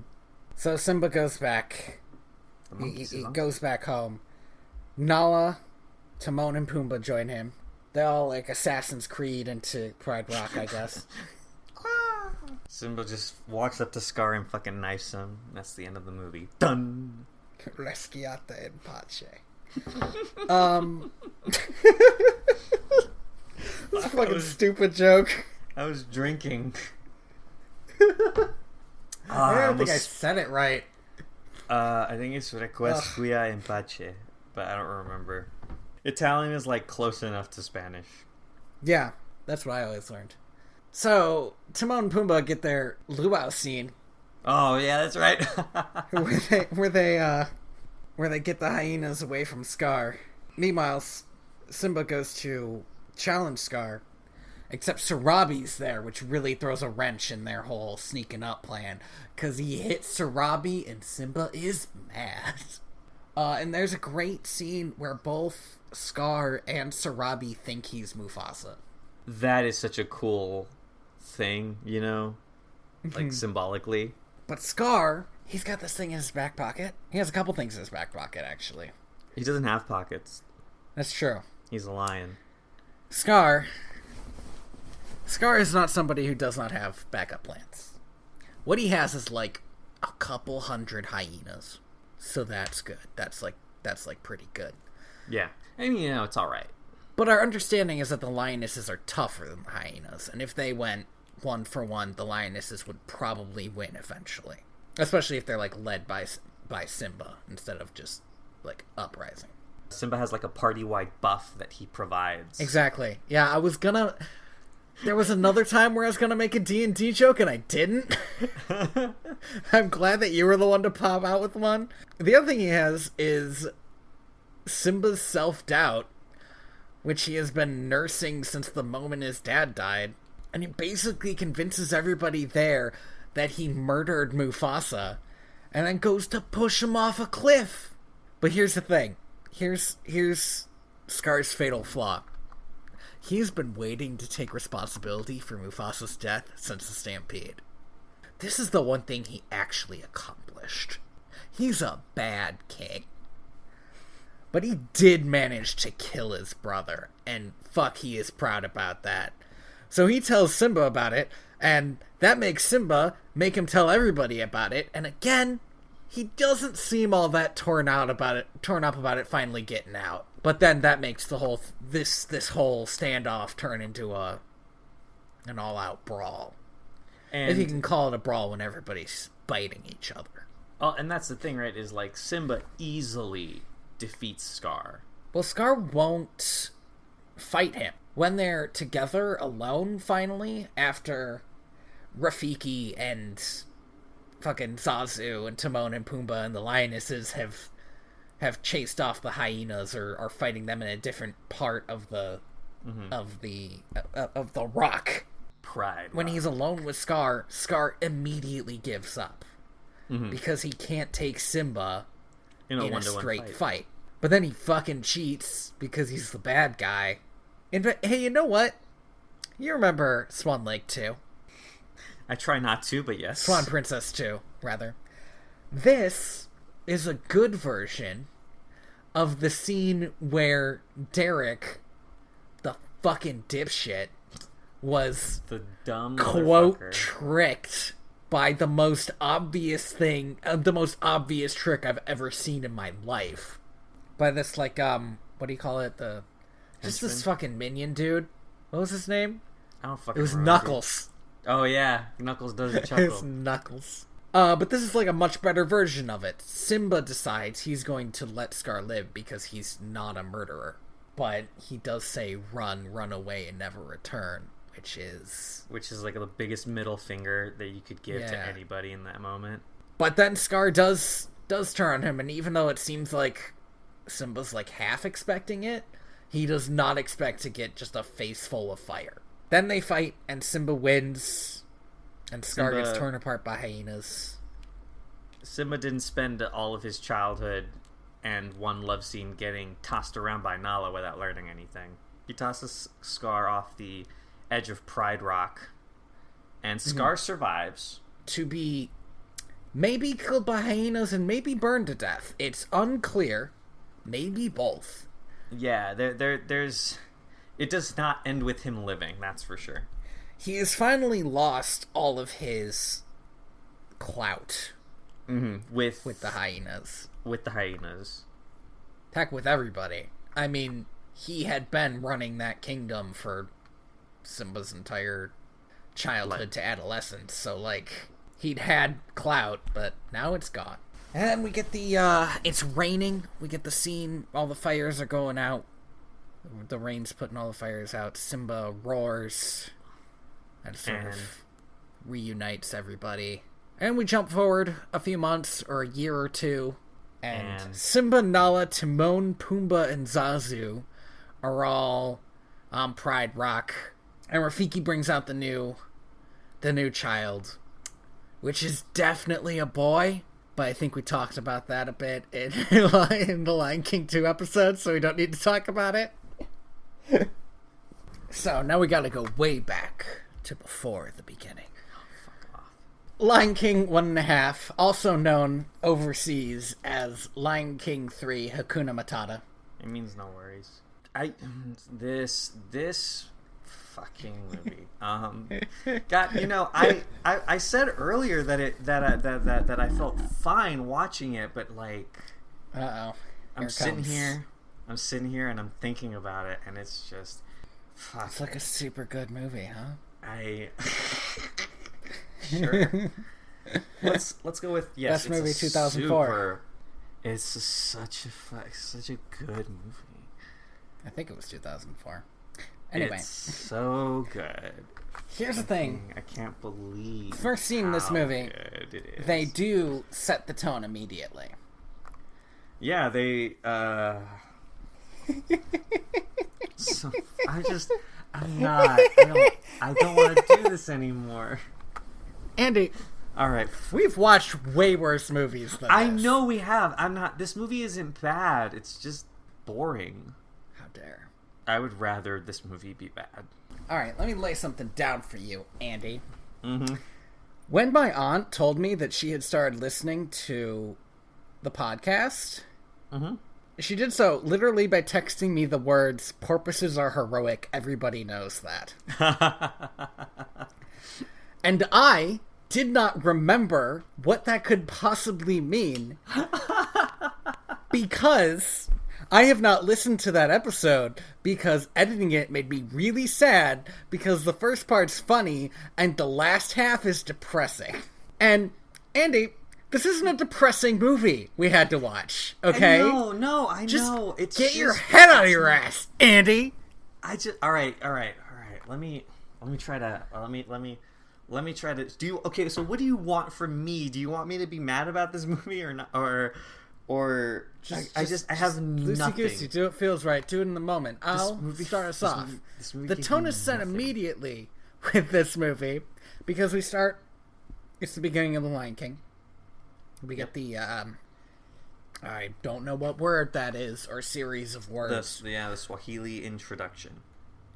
So Simba goes back. He goes back home. Nala, Timon, and Pumbaa join him. They're all like Assassin's Creed into Pride Rock, I guess. Simba just walks up to Scar and fucking knifes him. That's the end of the movie. Done. Resciate in pace. That's a fucking stupid joke. I was drinking. I don't think I said it right. I think it's Requesquia in pace, but I don't remember. Italian is like close enough to Spanish. Yeah, that's what I always learned. So Timon and Pumbaa get their luau scene. Oh yeah, that's right. where they get the hyenas away from Scar. Meanwhile, Simba goes to challenge Scar, except Sarabi's there, which really throws a wrench in their whole sneaking up plan, because he hits Sarabi and Simba is mad. And there's a great scene where both Scar and Sarabi think he's Mufasa. That is such a cool thing, like symbolically. But Scar, he's got this thing in his back pocket. He has a couple things in his back pocket, actually. He doesn't have pockets. That's true. He's a lion. Scar is not somebody who does not have backup plans. What he has is like a couple hundred hyenas. So that's good. That's like pretty good. Yeah. And it's alright. But our understanding is that the lionesses are tougher than the hyenas, and if they went 1-for-1, the lionesses would probably win eventually. Especially if they're like led by Simba instead of just like uprising. Simba has like a party-wide buff that he provides. Exactly. Yeah, there was another time where I was gonna make a D&D joke and I didn't. I'm glad that you were the one to pop out with one. The other thing he has is Simba's self-doubt, which he has been nursing since the moment his dad died. And he basically convinces everybody there that he murdered Mufasa and then goes to push him off a cliff. But here's the thing. Here's Scar's fatal flaw. He's been waiting to take responsibility for Mufasa's death since the Stampede. This is the one thing he actually accomplished. He's a bad king. But he did manage to kill his brother, and fuck, he is proud about that. So he tells Simba about it, and that makes Simba make him tell everybody about it, and again, he doesn't seem all that torn up about it finally getting out. But then that makes the whole this whole standoff turn into an all-out brawl. And if you can call it a brawl when everybody's biting each other. Oh, and that's the thing, right? Is like Simba easily defeats Scar. Well, Scar won't fight him. When they're together alone, finally, after Rafiki and fucking Zazu and Timon and Pumbaa and the lionesses have chased off the hyenas or are fighting them in a different part of the rock. Pride. When he's alone with Scar immediately gives up because he can't take Simba in a straight fight. But then he fucking cheats because he's the bad guy. And hey, you know what? You remember Swan Lake 2? I try not to, but yes. Swan Princess 2, rather. This is a good version of the scene where Derek, the fucking dipshit, was the dumb quote tricked by the most obvious thing, the most obvious trick I've ever seen in my life. By this, like, what do you call it? Just this fucking minion dude. What was his name? I don't fucking It was remember. Knuckles. Oh yeah, Knuckles does a chuckle. It's Knuckles. But this is like a much better version of it. Simba decides he's going to let Scar live because he's not a murderer. But he does say run away and never return, which is like the biggest middle finger that you could give to anybody in that moment. But then Scar does turn on him, and even though it seems like Simba's like half expecting it, he does not expect to get just a face full of fire. Then they fight, and Simba wins, and Scar gets torn apart by hyenas. Simba didn't spend all of his childhood and one love scene getting tossed around by Nala without learning anything. He tosses Scar off the edge of Pride Rock, and Scar survives. To be maybe killed by hyenas and maybe burned to death. It's unclear. Maybe both. Yeah, there's... It does not end with him living, that's for sure. He has finally lost all of his clout. Mm-hmm. With the hyenas. With the hyenas. Heck, with everybody. I mean, he had been running that kingdom for Simba's entire childhood to adolescence, so, like, he'd had clout, but now it's gone. And we get it's raining. We get the scene, all the fires are going out. The rain's putting all the fires out. Simba roars and sort of reunites everybody. And we jump forward a few months or a year or two, and Simba, Nala, Timon, Pumbaa, and Zazu are all on Pride Rock. And Rafiki brings out the new child, which is definitely a boy. But I think we talked about that a bit in the Lion King 2 episode, so we don't need to talk about it. So now we gotta go way back to before the beginning. Fuck off. Lion King 1.5, also known overseas as Lion King 3 Hakuna Matata. It means no worries. This fucking movie. God, you know, I said earlier that I felt fine watching it, but like, I'm sitting here and I'm thinking about it, and it's just, fuck. It's like a super good movie, huh? Sure. Let's go with yes. Best movie 2004. It's such a good movie. I think it was 2004. Anyway, it's so good. Here's the thing. I can't believe first scene in this movie, good it is. They do set the tone immediately. Yeah, they. So I don't want to do this anymore. Andy, all right, we've watched way worse movies than I this. know we have. This movie isn't bad. It's just boring. How dare. I would rather this movie be bad. Alright, let me lay something down for you, Andy. Mm-hmm. When my aunt told me that she had started listening to the podcast, she did so literally by texting me the words, "Porpoises are heroic, everybody knows that." And I did not remember what that could possibly mean because I have not listened to that episode because editing it made me really sad because the first part's funny and the last half is depressing. And, Andy, this isn't a depressing movie we had to watch, okay? I know. It's get your head out of your ass, Andy! All right. Let me try to, okay, so what do you want from me? Do you want me to be mad about this movie or not? Or I have nothing. Loosey-goosey, do what feels right. Do it in the moment. I'll start us off. The tone is set immediately with this movie because we start. It's the beginning of The Lion King. We get the I don't know what word that is or series of words. The Swahili introduction.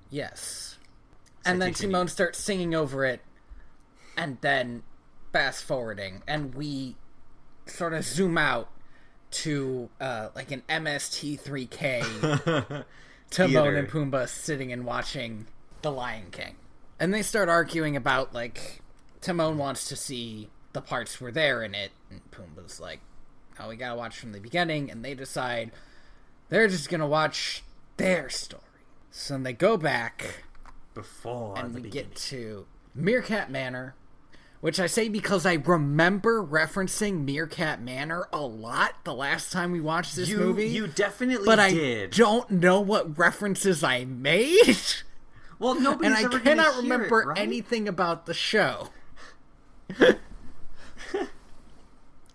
Yes. And then Timon starts singing over it, and then fast forwarding, and we sort of zoom out to like an MST3K Timon and Pumbaa sitting and watching The Lion King. And they start arguing about, like, Timon wants to see the parts where they're in it, and Pumbaa's like, oh, we gotta watch from the beginning, and they decide they're just gonna watch their story. So then they go back and we get to Meerkat Manor, which I say because I remember referencing Meerkat Manor a lot the last time we watched this movie. You definitely but did. I don't know what references I made. Well, nobody's and ever I cannot hear remember it, right? anything about the show.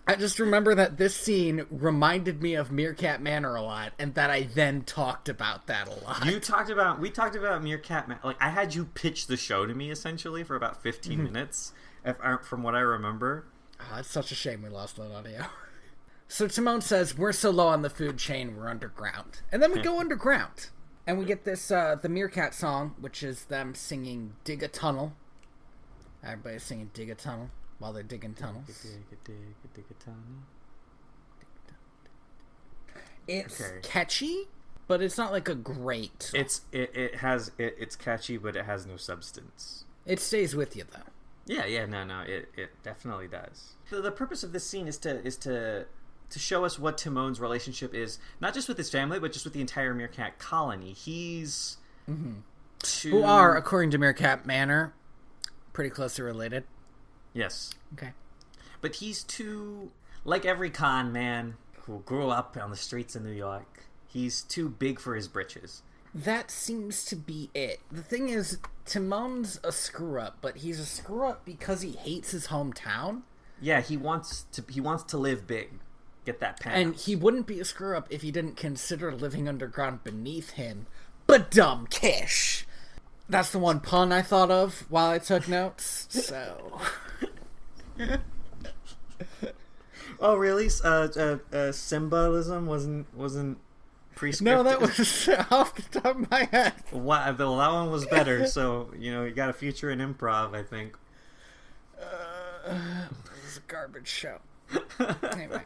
I just remember that this scene reminded me of Meerkat Manor a lot, and that I then talked about that a lot. We talked about Meerkat Manor. Like, I had you pitch the show to me, essentially, for about 15 minutes, from what I remember. Oh, it's such a shame we lost that audio. So Timon says, we're so low on the food chain, we're underground. And then we go underground. And we get this, the Meerkat song, which is them singing Dig a Tunnel. Everybody's singing Dig a Tunnel while they're digging tunnels. Dig a tunnel. It's catchy, but it's not like a great song. It's catchy, but it has no substance. It stays with you, though. Yeah, it definitely does. The purpose of this scene is to show us what Timon's relationship is, not just with his family, but just with the entire Meerkat colony. He's who are, according to Meerkat Manor, pretty closely related. Yes. Okay. But he's too, like every con man who grew up on the streets of New York, he's too big for his britches. That seems to be it. The thing is, Timon's a screw-up, but he's a screw-up because he hates his hometown. Yeah, he wants to live big. Get that penthouse. And he wouldn't be a screw-up if he didn't consider living underground beneath him. But dumb Kish! That's the one pun I thought of while I took notes, so... Oh, really? Symbolism wasn't prescriptive? No, that was off the top of my head. Wow, well, that one was better, so, you got a future in improv, I think. This is a garbage show. Anyway.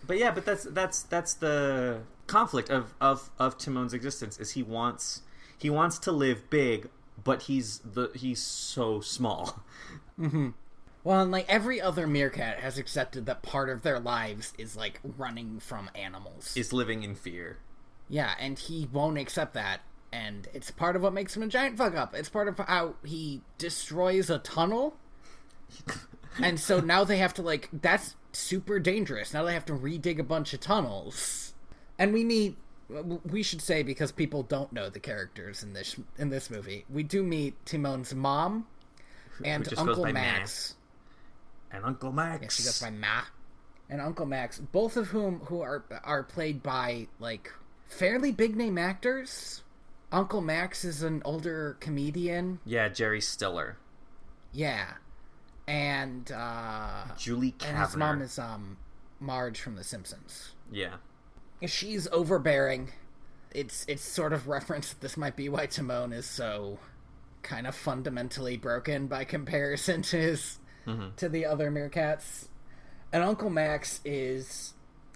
But yeah, that's the conflict of Timon's existence, is he wants to live big, but he's so small. Mm-hmm. Well, and like every other meerkat has accepted that part of their lives is like running from animals. Is living in fear. Yeah, and he won't accept that. And it's part of what makes him a giant fuck up. It's part of how he destroys a tunnel. And so now they have to like, that's super dangerous. Now they have to redig a bunch of tunnels. And we should say, because people don't know the characters in this movie, we do meet Timon's mom and Uncle Max. And Uncle Max. Yeah, she goes by Ma. And Uncle Max, both of whom are played by like fairly big name actors. Uncle Max is an older comedian. Yeah, Jerry Stiller. Yeah. And Julie Kavner. And his mom is Marge from The Simpsons. Yeah. She's overbearing. It's sort of referenced that this might be why Timon is so kind of fundamentally broken by comparison to to the other meerkats. And Uncle Max it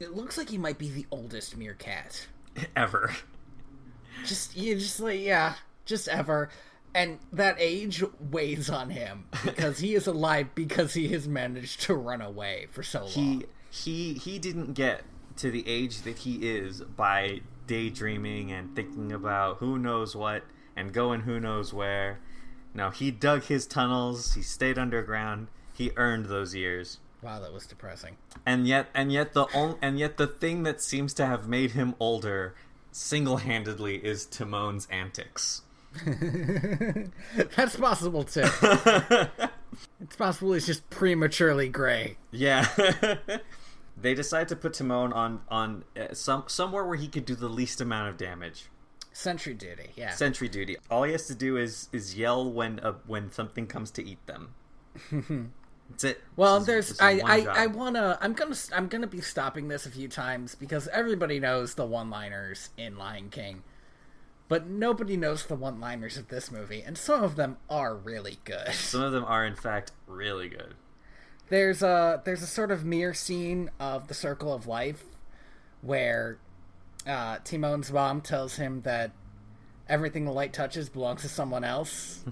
looks like he might be the oldest meerkat ever. Just ever. And that age weighs on him because he is alive because he has managed to run away for so long. He didn't get to the age that he is by daydreaming and thinking about who knows what and going who knows where. No, he dug his tunnels, he stayed underground, he earned those years. Wow, that was depressing. And yet the thing that seems to have made him older single-handedly is Timon's antics. That's possible too. It's possible he's just prematurely gray. Yeah. They decide to put Timon on somewhere where he could do the least amount of damage. Sentry duty, yeah. Sentry duty. All he has to do is yell when something comes to eat them. That's it. Well, this is one job. I'm gonna be stopping this a few times because everybody knows the one-liners in Lion King, but nobody knows the one-liners of this movie, and some of them are really good. Some of them are, in fact, really good. There's a sort of mirror scene of The Circle of Life where Timon's mom tells him that everything the light touches belongs to someone else,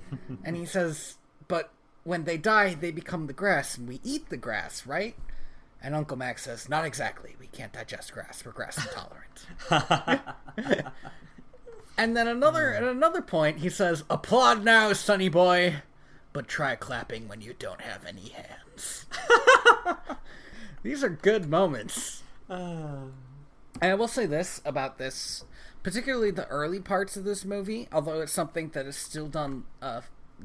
and he says, "But when they die, they become the grass, and we eat the grass, right?" And Uncle Max says, "Not exactly. We can't digest grass. We're grass intolerant." And then at another point, he says, "Applaud now, sonny boy, but try clapping when you don't have any hands." These are good moments. And I will say this about this, particularly the early parts of this movie, although it's something that is still done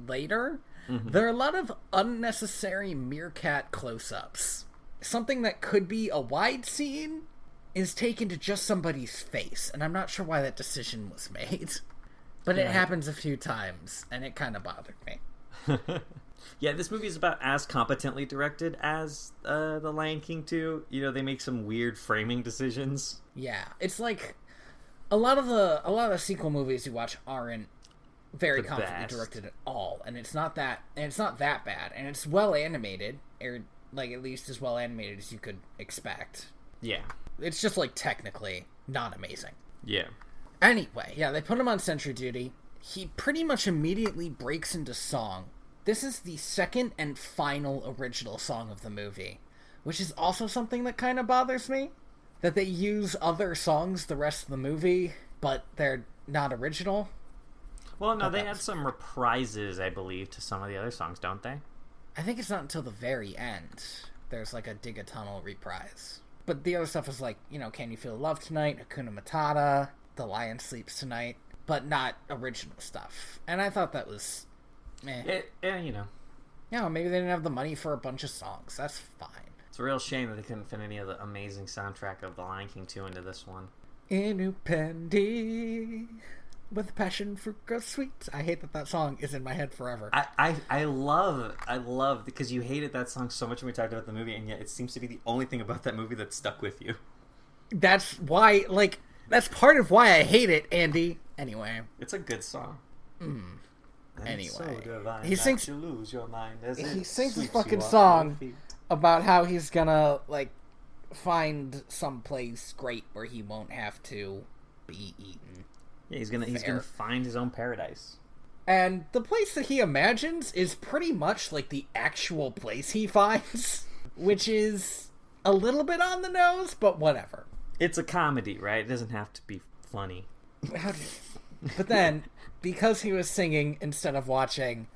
later, there are a lot of unnecessary meerkat close-ups. Something that could be a wide scene is taken to just somebody's face, and I'm not sure why that decision was made. But it happens a few times, and it kind of bothered me. Yeah, this movie is about as competently directed as The Lion King 2. You know, they make some weird framing decisions. Yeah, it's like a lot of the sequel movies you watch aren't very competently directed at all, and it's not that bad, and it's well animated, or like at least as well animated as you could expect. Yeah. It's just like technically not amazing. Yeah. Anyway, yeah, they put him on sentry duty. He pretty much immediately breaks into song. This is the second and final original song of the movie, which is also something that kind of bothers me. That they use other songs the rest of the movie, but they're not original. Well, no, they had some reprises, I believe, to some of the other songs, don't they? I think it's not until the very end. There's like a Dig a Tunnel reprise. But the other stuff is like, you know, Can You Feel the Love Tonight, Hakuna Matata, The Lion Sleeps Tonight, but not original stuff. And I thought that was meh. You know. Yeah, maybe they didn't have the money for a bunch of songs. That's fine. It's a real shame that they couldn't fit any of the amazing soundtrack of The Lion King 2 into this one. Inupendi, with a passion for girls sweet. I hate that song is in my head forever. I love, because you hated that song so much when we talked about the movie, and yet it seems to be the only thing about that movie that stuck with you. That's why, like, that's part of why I hate it, Andy. Anyway. It's a good song. Anyway. So divine, he sings you lose your mind as he sings this fucking song about how he's gonna, like, find some place great where he won't have to be eaten. Yeah, he's gonna find his own paradise. And the place that he imagines is pretty much like the actual place he finds, which is a little bit on the nose, but whatever. It's a comedy, right? It doesn't have to be funny. But then, because he was singing instead of watching,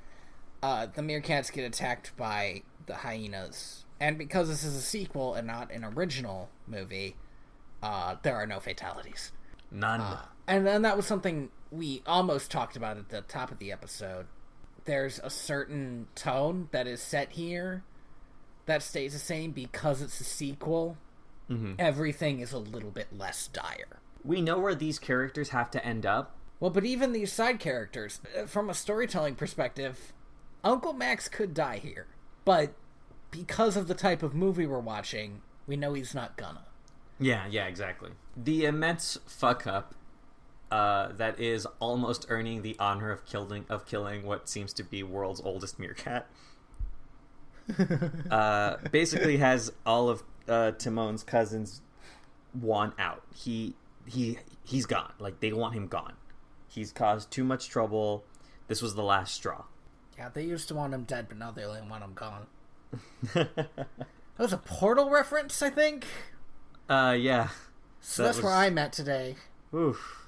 the meerkats get attacked by the hyenas. And because this is a sequel and not an original movie, there are no fatalities. None. And then that was something we almost talked about at the top of the episode. There's a certain tone that is set here that stays the same because it's a sequel. Mm-hmm. Everything is a little bit less dire. We know where these characters have to end up. Well, but even these side characters, from a storytelling perspective, Uncle Max could die here. But because of the type of movie we're watching, we know he's not gonna. Yeah, exactly. The immense fuck up that is almost earning the honor of killing what seems to be world's oldest meerkat. Basically has all of Timon's cousins want out. He's gone. Like, they want him gone. He's caused too much trouble. This was the last straw. Yeah, they used to want him dead, but now they only want him gone. That was a Portal reference, I think. Yeah. So that's where I'm at today. Oof.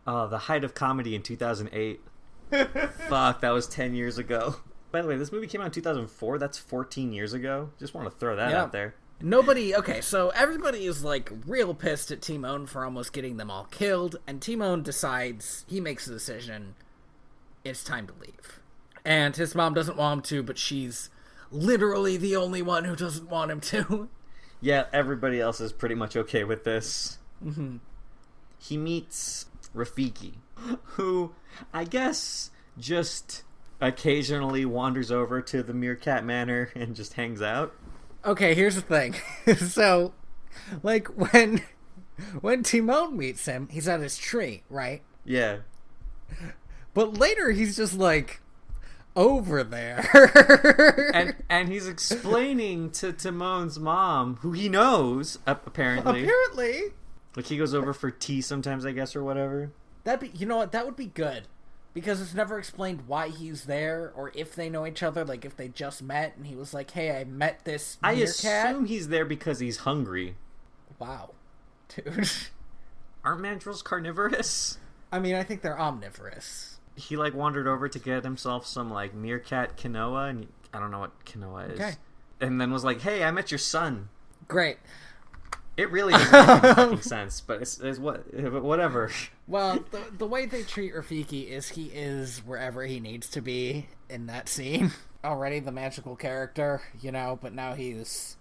The height of comedy in 2008. Fuck, that was 10 years ago. By the way, this movie came out in 2004. That's 14 years ago. Just want to throw that out there. Okay, so everybody is, like, real pissed at Timon for almost getting them all killed, and Timon decides, he makes a decision, it's time to leave. And his mom doesn't want him to, but she's literally the only one who doesn't want him to. Yeah, everybody else is pretty much okay with this. Mm-hmm. He meets Rafiki, who, I guess, just occasionally wanders over to the Meerkat Manor and just hangs out. Okay, here's the thing. So, like, when Timon meets him, he's at his tree, right? Yeah. But later he's just like over there. and he's explaining to Timon's mom, who he knows, apparently. Apparently. Like, he goes over for tea sometimes, I guess, or whatever. You know what, that would be good. Because it's never explained why he's there, or if they know each other, like if they just met, and he was like, hey, I met this meerkat. I assume he's there because he's hungry. Wow. Dude. Aren't mandrills carnivorous? I mean, I think they're omnivorous. He, like, wandered over to get himself some, like, meerkat quinoa, and I don't know what quinoa is. Okay. And then was like, hey, I met your son. Great. It really doesn't make any fucking sense, but it's whatever. Well, the way they treat Rafiki is he is wherever he needs to be in that scene. Already the magical character, you know, but now he's...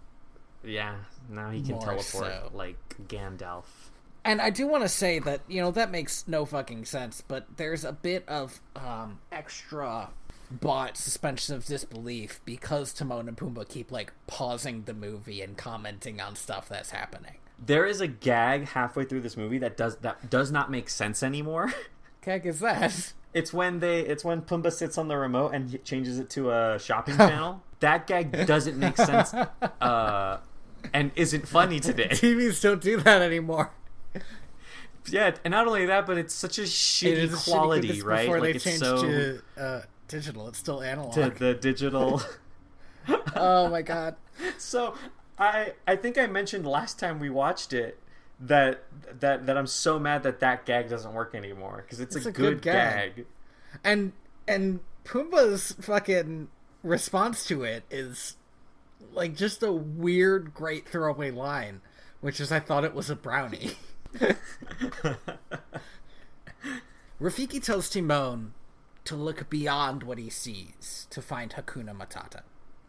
Yeah, now he can teleport like Gandalf. And I do want to say that, you know, that makes no fucking sense, but there's a bit of extra bought suspension of disbelief because Timon and Pumbaa keep, like, pausing the movie and commenting on stuff that's happening. There is a gag halfway through this movie that does not make sense anymore. What gag is that? It's when Pumbaa sits on the remote and changes it to a shopping channel. That gag doesn't make sense and isn't funny today. TVs don't do that anymore. Yeah, and not only that, but it's such a shitty quality, right? Before like, they changed to digital, it's still analog. To the digital. Oh my god. So I think I mentioned last time we watched it that I'm so mad that gag doesn't work anymore because it's a good gag. And Pumbaa's fucking response to it is like just a weird, great throwaway line, which is, I thought it was a brownie. Rafiki tells Timon to look beyond what he sees to find Hakuna Matata.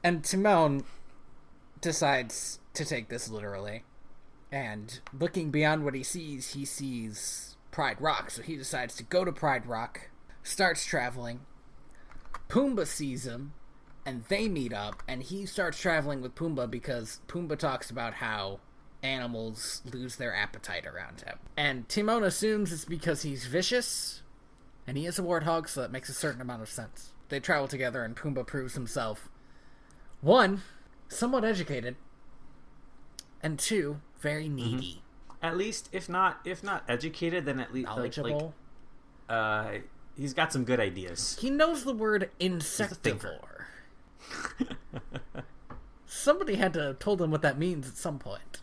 And Timon decides to take this literally. And looking beyond what he sees Pride Rock. So he decides to go to Pride Rock, starts traveling. Pumbaa sees him, and they meet up, and he starts traveling with Pumbaa because Pumbaa talks about how animals lose their appetite around him. And Timon assumes it's because he's vicious, and he is a warthog, so that makes a certain amount of sense. They travel together, and Pumbaa proves himself, 1, somewhat educated, and 2, very needy. Mm-hmm. At least, if not educated, then at least knowledgeable. He's got some good ideas. He knows the word insectivore. Somebody had to have told him what that means at some point.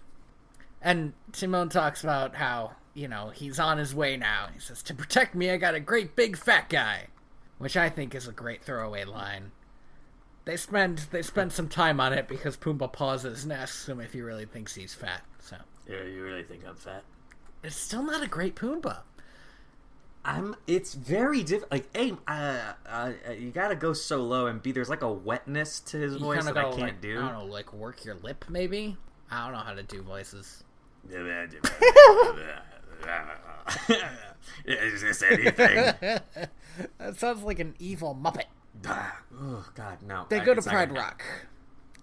And Timon talks about how, you know, he's on his way now. He says, to protect me, I got a great big fat guy. Which I think is a great throwaway line. They spend some time on it because Pumbaa pauses and asks him if he really thinks he's fat. So yeah, you really think I'm fat? It's still not a great Pumbaa. It's very different. Like, A, you gotta go so low, and B, there's like a wetness to his voice that I can't do. I don't know, like work your lip maybe? I don't know how to do voices. Is this anything? That sounds like an evil Muppet. Oh, God, no. They go to Pride Rock,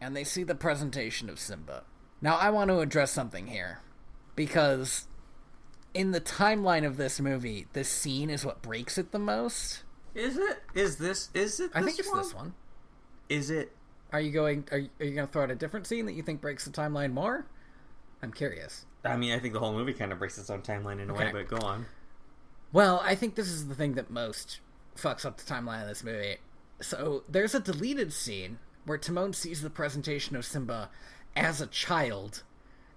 and they see the presentation of Simba. Now, I want to address something here, because in the timeline of this movie, this scene is what breaks it the most. Is it? Is it this I think it's this one. Is it? Are you going to throw out a different scene that you think breaks the timeline more? I'm curious. I mean, I think the whole movie kind of breaks its own timeline in a way, but go on. Well, I think this is the thing that most fucks up the timeline of this movie. So, there's a deleted scene where Timon sees the presentation of Simba as a child,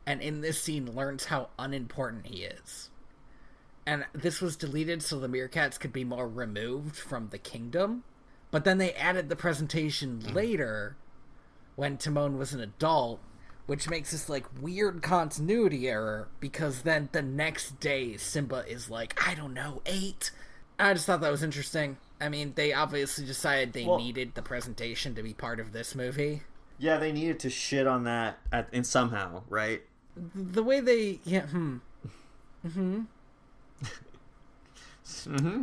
and in this scene learns how unimportant he is. And this was deleted so the meerkats could be more removed from the kingdom. But then they added the presentation later, when Timon was an adult, which makes this, like, weird continuity error, because then the next day Simba is like, I don't know, 8. I just thought that was interesting. I mean, they obviously decided they needed the presentation to be part of this movie. Yeah, they needed to shit on that in somehow, right? The way they... Yeah,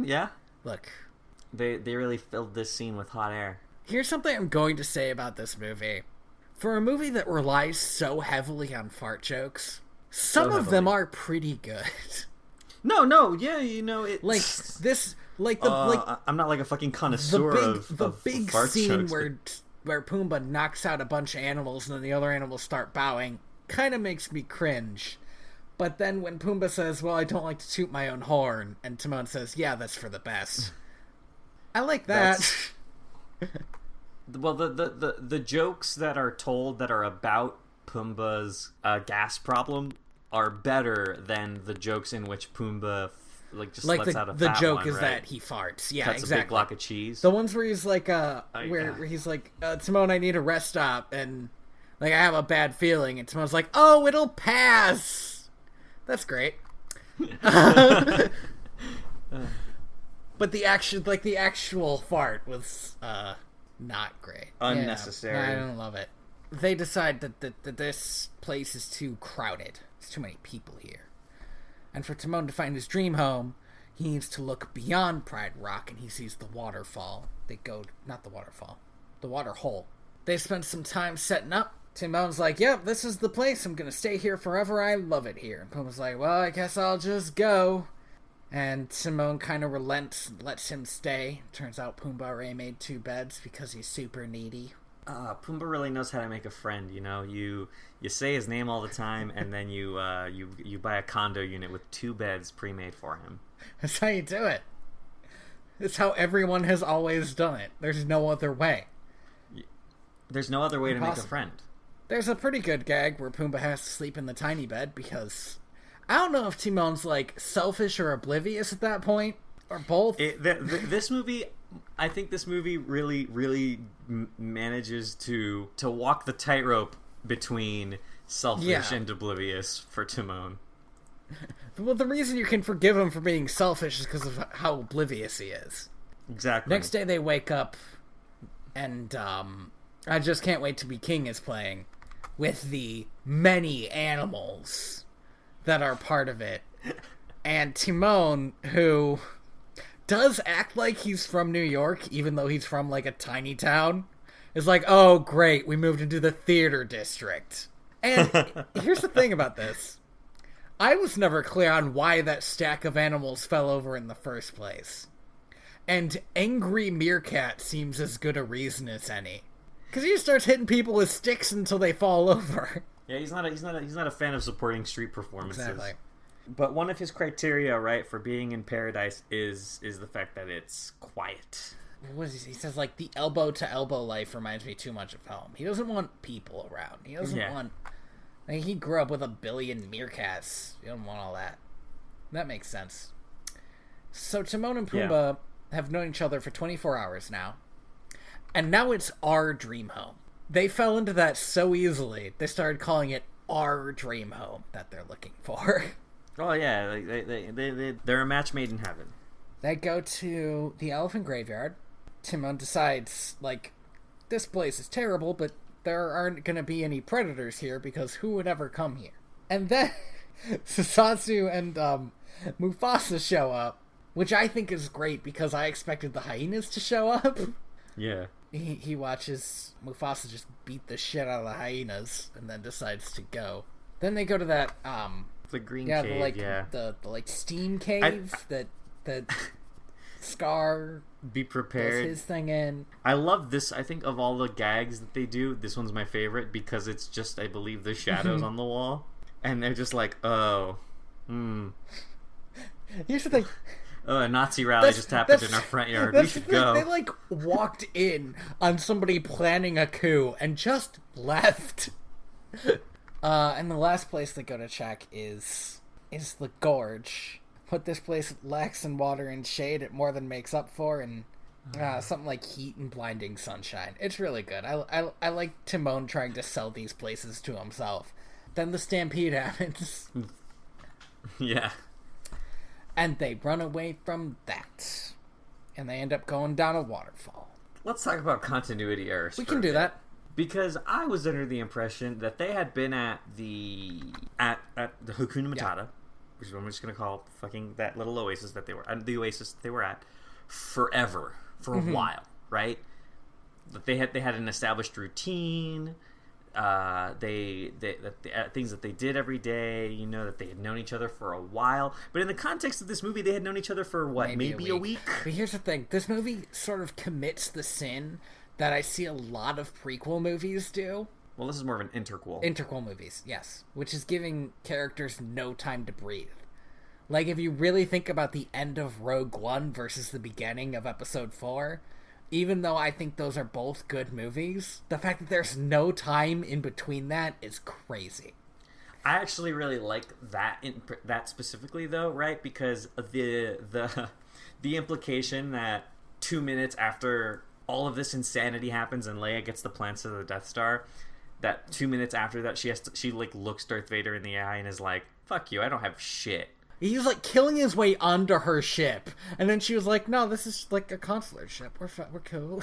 yeah? Look, They really filled this scene with hot air. Here's something I'm going to say about this movie. For a movie that relies so heavily on fart jokes, some of them are pretty good. No, yeah, you know, it's... Like, this, like, the, I'm not like a fucking connoisseur of big fart scene jokes, where Pumbaa knocks out a bunch of animals and then the other animals start bowing kind of makes me cringe. But then when Pumbaa says, well, I don't like to toot my own horn, and Timon says, yeah, that's for the best. I like that. Well, the jokes that are told that are about Pumbaa's gas problem are better than the jokes in which Pumbaa just lets out a fat the joke one, is right? that he farts. Yeah, Cuts exactly. a big block of cheese. The ones where he's like, where he's like, Timon, I need a rest stop, and like I have a bad feeling, and Timon's like, oh, it'll pass. That's great. But the actual fart was not great. Unnecessary. Yeah, I don't love it. They decide that this place is too crowded. There's too many people here. And for Timon to find his dream home, he needs to look beyond Pride Rock, and he sees the waterfall. Not the waterfall, the water hole. They spend some time setting up. Timon's like, yep, this is the place. I'm going to stay here forever. I love it here. And Pumbaa's like, well, I guess I'll just go. And Timon kind of relents and lets him stay. Turns out Pumbaa already made 2 beds because he's super needy. Pumbaa really knows how to make a friend, you know? You say his name all the time, and then you buy a condo unit with 2 beds pre-made for him. That's how you do it. It's how everyone has always done it. There's no other way. There's no other way to make a friend. There's a pretty good gag where Pumbaa has to sleep in the tiny bed because... I don't know if Timon's, like, selfish or oblivious at that point, or both. This movie, I think this movie really, really manages to walk the tightrope between selfish and oblivious for Timon. Well, the reason you can forgive him for being selfish is because of how oblivious he is. Exactly. Next day they wake up, and I Just Can't Wait to Be King is playing, with the many animals that are part of it. And Timon, who does act like he's from New York, even though he's from, like, a tiny town, is like, oh, great, we moved into the theater district. And here's the thing about this. I was never clear on why that stack of animals fell over in the first place. And Angry Meerkat seems as good a reason as any. Because he just starts hitting people with sticks until they fall over. Yeah, he's not a fan of supporting street performances. Exactly. But one of his criteria, right, for being in paradise is the fact that it's quiet. What is he says, like, the elbow-to-elbow life reminds me too much of home. He doesn't want people around. He doesn't want... Like, he grew up with 1 billion meerkats. He doesn't want all that. That makes sense. So Timon and Pumbaa have known each other for 24 hours now. And now it's our dream home. They fell into that so easily, they started calling it our dream home that they're looking for. Oh, yeah, like they're a match made in heaven. They go to the elephant graveyard. Timon decides, like, this place is terrible, but there aren't going to be any predators here because who would ever come here? And then Susasu and Mufasa show up, which I think is great because I expected the hyenas to show up. Yeah. He watches Mufasa just beat the shit out of the hyenas and then decides to go. Then they go to that the green cave, the like steam cave that Scar be prepared does his thing in. I love this. I think of all the gags that they do, this one's my favorite because it's just, I believe, the shadows on the wall, and they're just like, Here's the thing. A Nazi rally just happened in our front yard. We should go. They, like, walked in on somebody planning a coup and just left. And the last place they go to check is the gorge. What this place lacks in water and shade, it more than makes up for, and something like heat and blinding sunshine. It's really good. I like Timon trying to sell these places to himself. Then the stampede happens. Yeah. And they run away from that. And they end up going down a waterfall. Let's talk about continuity errors. We can do that. Because I was under the impression that they had been at the Hakuna Matata, which is what I'm just going to call fucking that little oasis that they were at, the oasis they were at, forever, for a while, right? That they had an established routine. Things that they did every day, that they had known each other for a while. But in the context of this movie, they had known each other for what, maybe a week? But here's the thing. This movie sort of commits the sin that I see a lot of prequel movies do. Well, this is more of an interquel. Interquel movies, yes. Which is giving characters no time to breathe. Like, if you really think about the end of Rogue One versus the beginning of Episode 4... even though I think those are both good movies, the fact that there's no time in between that is crazy. I actually really like that specifically, though, right? Because the implication that 2 minutes after all of this insanity happens and Leia gets the plans to the Death Star, that 2 minutes after that she looks Darth Vader in the eye and is like, "Fuck you, I don't have shit." He was, killing his way onto her ship. And then she was like, "No, this is, a consular ship. We're cool."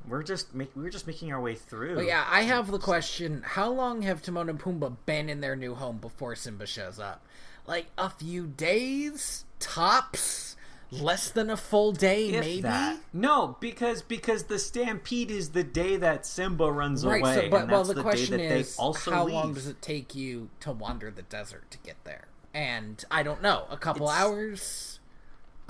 We're just making our way through. But yeah, I have the question, how long have Timon and Pumbaa been in their new home before Simba shows up? A few days? Tops? Less than a full day, if maybe? That. No, because the stampede is the day that Simba runs away. Right, the day question that is, how leave. long does it take you to wander the desert to get there? And I don't know, a couple hours,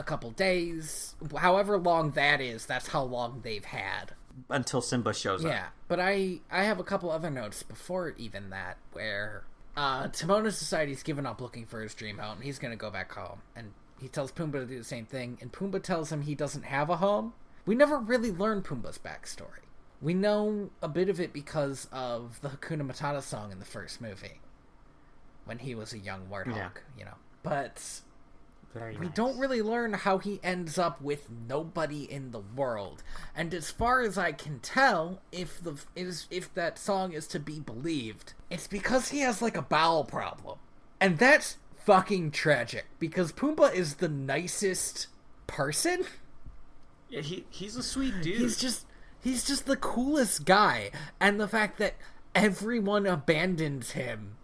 a couple days, however long that is, that's how long they've had. Until Simba shows up. Yeah, but I have a couple other notes before even that, where Timon has decided he's given up looking for his dream home. He's going to go back home. And he tells Pumbaa to do the same thing, and Pumbaa tells him he doesn't have a home. We never really learn Pumbaa's backstory. We know a bit of it because of the Hakuna Matata song in the first movie. When he was a young warthog, But we don't really learn how he ends up with nobody in the world. And as far as I can tell, if that song is to be believed, it's because he has, a bowel problem. And that's fucking tragic, because Pumbaa is the nicest person. Yeah, he's a sweet dude. He's just the coolest guy. And the fact that everyone abandons him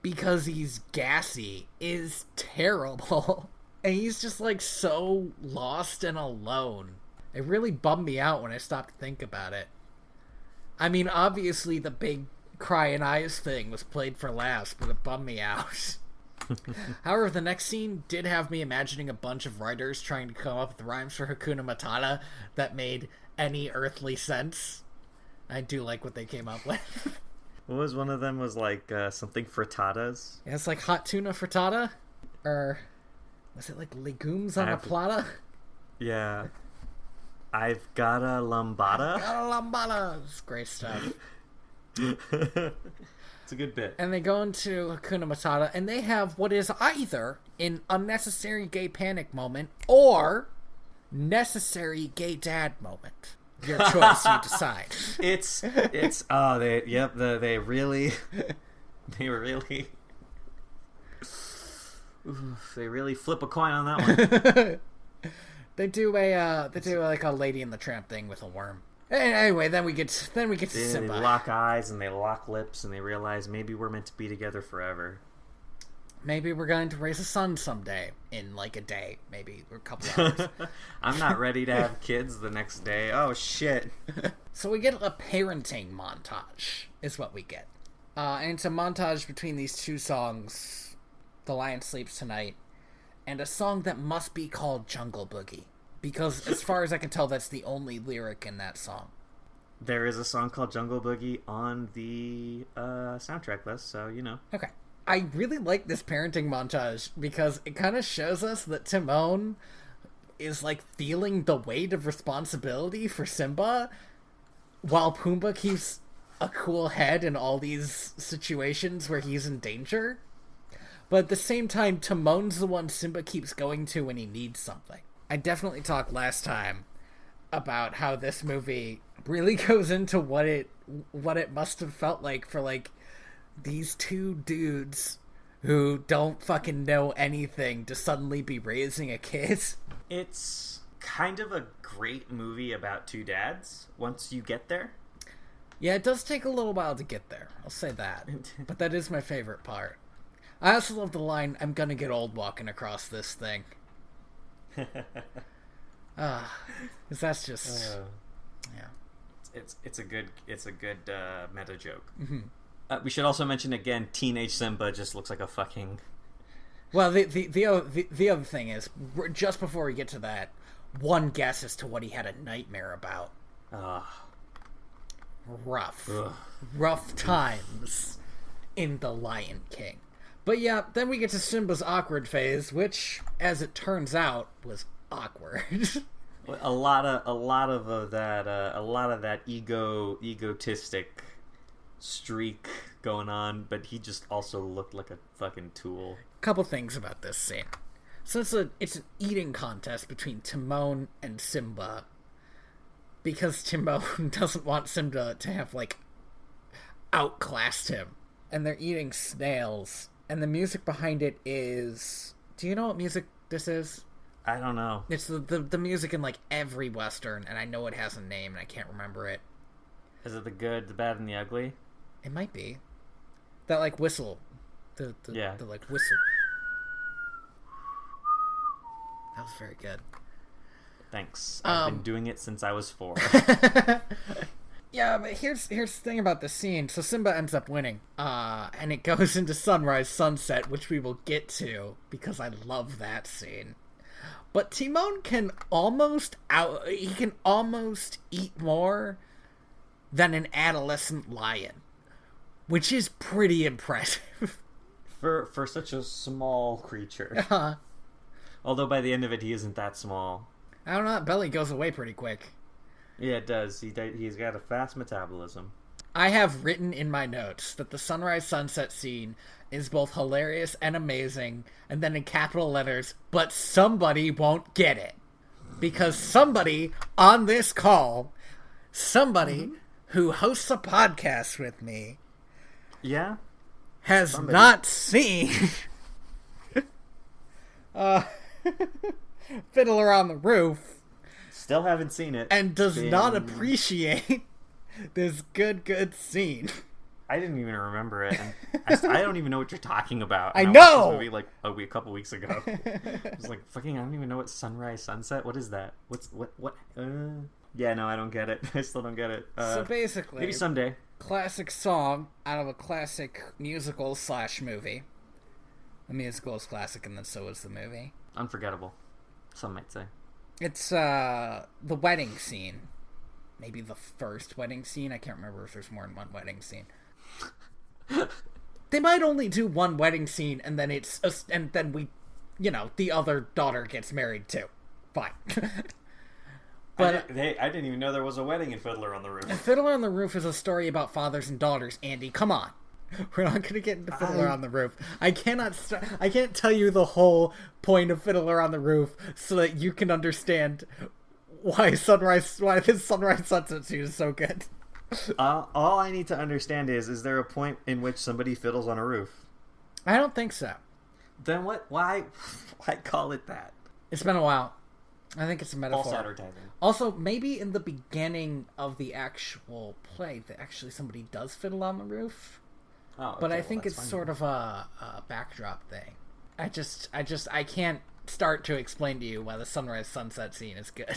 because he's gassy is terrible. And he's just so lost and alone. It really bummed me out when I stopped to think about it. I mean, obviously the big crying eyes thing was played for laughs, but it bummed me out. However, the next scene did have me imagining a bunch of writers trying to come up with rhymes for Hakuna Matata that made any earthly sense. I do like what they came up with. What was one of them? Was something frittatas? Yeah, it's hot tuna frittata? Or was it legumes on a plata? Yeah. I've got a lambada. It's great stuff. It's a good bit. And they go into Hakuna Matata, and they have what is either an unnecessary gay panic moment or necessary gay dad moment. Your choice, you decide. They really flip a coin on that one. They do a Lady and the Tramp thing with a worm. Anyway, then we get to Simba. They lock eyes and they lock lips and they realize maybe we're meant to be together forever. Maybe we're going to raise a son someday in a day, maybe a couple hours. I'm not ready to have kids the next day. Oh shit. So we get a parenting montage is what we get. And it's a montage between these two songs, The Lion Sleeps Tonight, and a song that must be called Jungle Boogie. Because as far as I can tell, that's the only lyric in that song. There is a song called Jungle Boogie on the soundtrack list, so Okay. I really like this parenting montage because it kind of shows us that Timon is feeling the weight of responsibility for Simba, while Pumbaa keeps a cool head in all these situations where he's in danger. But at the same time, Timon's the one Simba keeps going to when he needs something. I definitely talked last time about how this movie really goes into what it must have felt like for these two dudes who don't fucking know anything to suddenly be raising a kid. It's kind of a great movie about two dads once you get there. Yeah, it does take a little while to get there. I'll say that. But that is my favorite part. I also love the line, "I'm gonna get old walking across this thing." Because that's just yeah. It's a good meta joke. Mm-hmm. We should also mention again, teenage Simba just looks like a fucking. Well, the other thing is, just before we get to that, one guess as to what he had a nightmare about. Rough times in The Lion King. But yeah, then we get to Simba's awkward phase, which, as it turns out, was awkward. a lot of that egotistic streak going on, but he just also looked like a fucking tool. Couple things about this scene. Since it's an eating contest between Timon and Simba, because Timon doesn't want Simba to have, like, outclassed him, and they're eating snails, and the music behind it is... Do you know what music this is? I don't know. It's the music in, like, every Western, and I know it has a name, and I can't remember it. Is it the good, the bad, and the ugly? It might be. That, like, whistle. The like, whistle. That was very good. Thanks. I've been doing it since I was 4. Yeah, but here's the thing about the scene. So Simba ends up winning, and it goes into sunrise, sunset, which we will get to because I love that scene. But Timon can almost eat more than an adolescent lion, which is pretty impressive for such a small creature. Although by the end of it, he isn't that small. I don't know. That belly goes away pretty quick. Yeah, it does. He's got a fast metabolism. I have written in my notes that the sunrise sunset scene is both hilarious and amazing, and then in capital letters, but somebody won't get it. Because somebody on this call, who hosts a podcast with me, has not seen Fiddler on the Roof. Still haven't seen it. And does not appreciate this good scene. I didn't even remember it. And I don't even know what you're talking about. I know! Watched this movie like a couple weeks ago. I was like, fucking, I don't even know what sunrise, sunset. What is that? What? Yeah, no, I don't get it. I still don't get it. So basically, maybe someday. Classic song out of a classic musical/movie. The musical is classic, and then so is the movie. Unforgettable, some might say. It's the wedding scene. Maybe the first wedding scene. I can't remember if there's more than one wedding scene. They might only do one wedding scene, and then the other daughter gets married too. Fine. But I didn't even know there was a wedding in Fiddler on the Roof. Fiddler on the Roof is a story about fathers and daughters. Andy, come on. We're not going to get into Fiddler on the Roof. I can't tell you the whole point of Fiddler on the Roof so that you can understand why this sunrise sunset scene is so good. All I need to understand is there a point in which somebody fiddles on a roof? I don't think so. Then what? Why call it that? It's been a while. I think it's a metaphor. False advertising. Also, maybe in the beginning of the actual play, that actually somebody does fiddle on the roof. Oh, okay, but I think it's fine. sort of a backdrop thing. I can't start to explain to you why the sunrise sunset scene is good.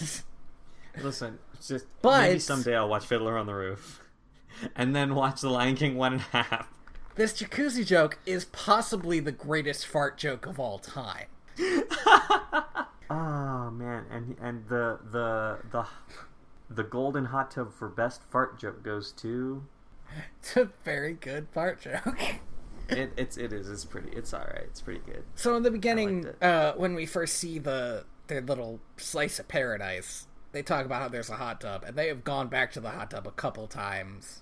Listen, maybe someday I'll watch Fiddler on the Roof, and then watch The Lion King 1.5. This jacuzzi joke is possibly the greatest fart joke of all time. Oh man, and the golden hot tub for best fart joke goes to. It's a very good fart joke. It is. It's all right. It's pretty good. So in the beginning, when we first see their little slice of paradise, they talk about how there's a hot tub, and they have gone back to the hot tub a couple times.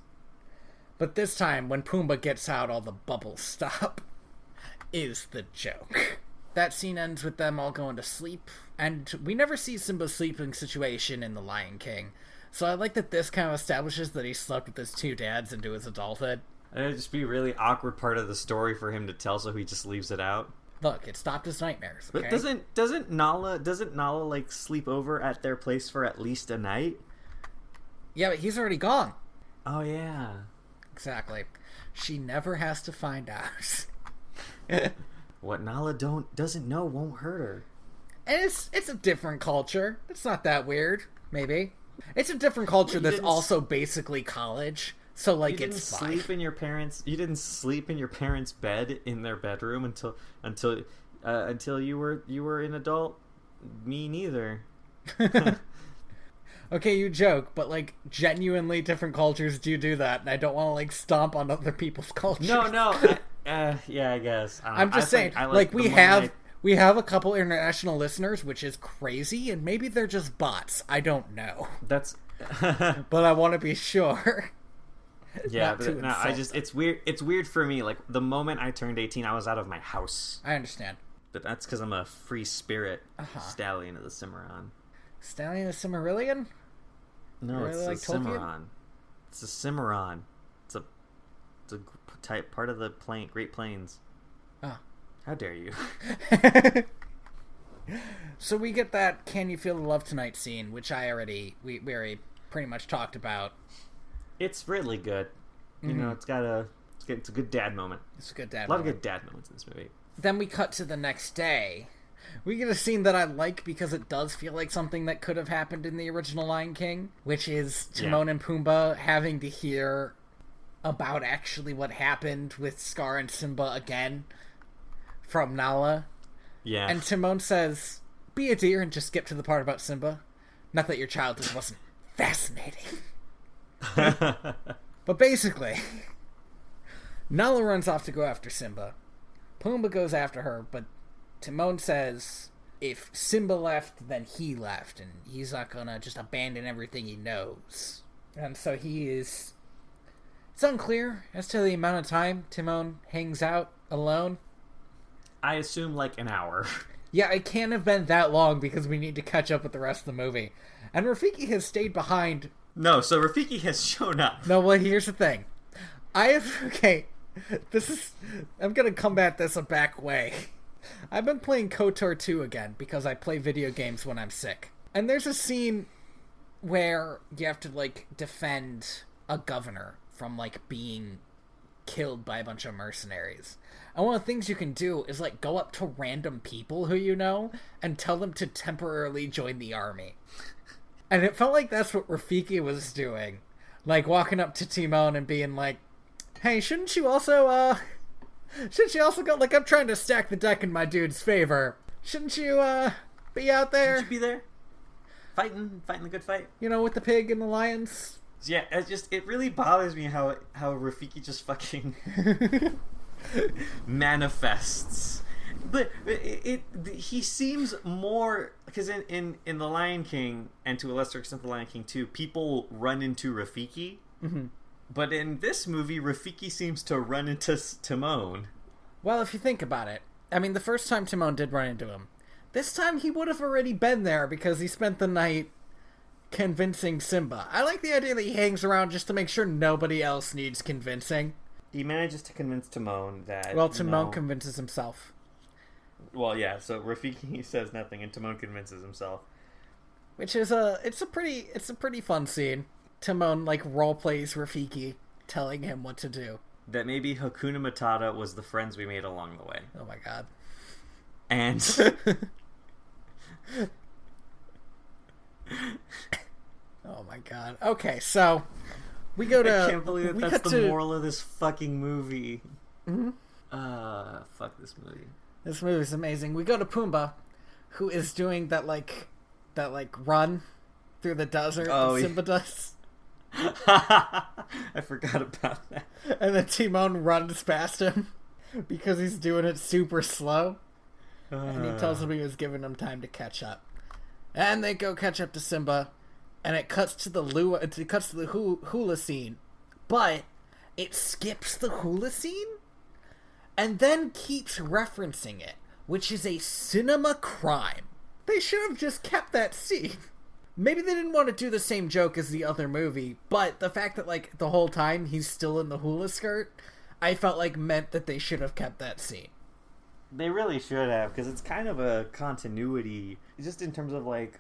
But this time, when Pumbaa gets out, all the bubbles stop. Is the joke. That scene ends with them all going to sleep, and we never see Simba's sleeping situation in The Lion King. So I like that this kind of establishes that he slept with his two dads into his adulthood. It'd just be a really awkward part of the story for him to tell, so he just leaves it out. Look, it stopped his nightmares. Okay? But doesn't Nala like sleep over at their place for at least a night? Yeah, but he's already gone. Oh yeah, exactly. She never has to find out. What Nala doesn't know won't hurt her. And it's a different culture. It's not that weird, maybe. It's a different culture that's also basically college. So like it's fine. You didn't sleep in your parents' bed in their bedroom until you were an adult. Me neither. Okay, you joke, but like genuinely different cultures do that, and I don't want to like stomp on other people's cultures. No. Yeah, I guess. I'm just saying, like we have a couple international listeners, which is crazy, and maybe they're just bots. I don't know. That's. But I want to be sure. Yeah, it's weird. It's weird for me. Like the moment I turned 18, I was out of my house. I understand. But that's because I'm a free spirit stallion of the Cimarron. Stallion of Cimarillion? No, it's a Cimarron. It's a Cimarron. It's a type part of the Great Plains. Oh. How dare you? So we get that "Can You Feel the Love Tonight" scene, which we already pretty much talked about. It's really good. You know, it's a good dad moment. It's a good dad. A lot of good dad moments in this movie. Then we cut to the next day. We get a scene that I like because it does feel like something that could have happened in the original Lion King, which is Timon and Pumbaa having to hear about actually what happened with Scar and Simba again from Nala. Yeah. And Timon says, "Be a deer and just skip to the part about Simba. Not that your childhood wasn't fascinating." But basically, Nala runs off to go after Simba. Pumbaa goes after her, but Timon says if Simba left, then he left, and he's not gonna just abandon everything he knows. And so it's unclear as to the amount of time Timon hangs out alone. I assume like an hour. Yeah, it can't have been that long because we need to catch up with the rest of the movie. And Rafiki has stayed behind. No, so Rafiki has shown up. No, well, here's the thing. I'm gonna combat this a back way. I've been playing KOTOR 2 again because I play video games when I'm sick. And there's a scene where you have to, like, defend a governor from, like, being killed by a bunch of mercenaries. And one of the things you can do is, like, go up to random people who you know and tell them to temporarily join the army. And it felt like that's what Rafiki was doing. Like, walking up to Timon and being like, "Hey, shouldn't you also go, like, I'm trying to stack the deck in my dude's favor. Shouldn't you, be out there? Shouldn't you be there? Fighting the good fight? You know, with the pig and the lions?" Yeah, it really bothers me how Rafiki just fucking manifests. But he seems more, because in The Lion King, and to a lesser extent The Lion King 2, people run into Rafiki. Mm-hmm. But in this movie, Rafiki seems to run into Timon. Well, if you think about it, I mean, the first time Timon did run into him, this time he would have already been there because he spent the night convincing Simba. I like the idea that he hangs around just to make sure nobody else needs convincing. He manages to convince Timon that... Well, Timon convinces himself. Well, yeah, so Rafiki says nothing and Timon convinces himself. Which is it's a pretty fun scene. Timon, like, roleplays Rafiki, telling him what to do. That maybe Hakuna Matata was the friends we made along the way. Oh my god. And... Oh my god. Okay, so... we go to... I can't believe that's the moral of this fucking movie. Mm-hmm. Fuck this movie. This movie's amazing. We go to Pumbaa, who is doing that run through the desert that Simba does. I forgot about that. And then Timon runs past him because he's doing it super slow. And he tells him he was giving him time to catch up. And they go catch up to Simba, and it cuts to the hula scene. But it skips the hula scene and then keeps referencing it, which is a cinema crime. They should have just kept that scene. Maybe they didn't want to do the same joke as the other movie, but the fact that, like, the whole time he's still in the hula skirt, I felt like meant that they should have kept that scene. They really should have, because it's kind of a continuity, just in terms of, like,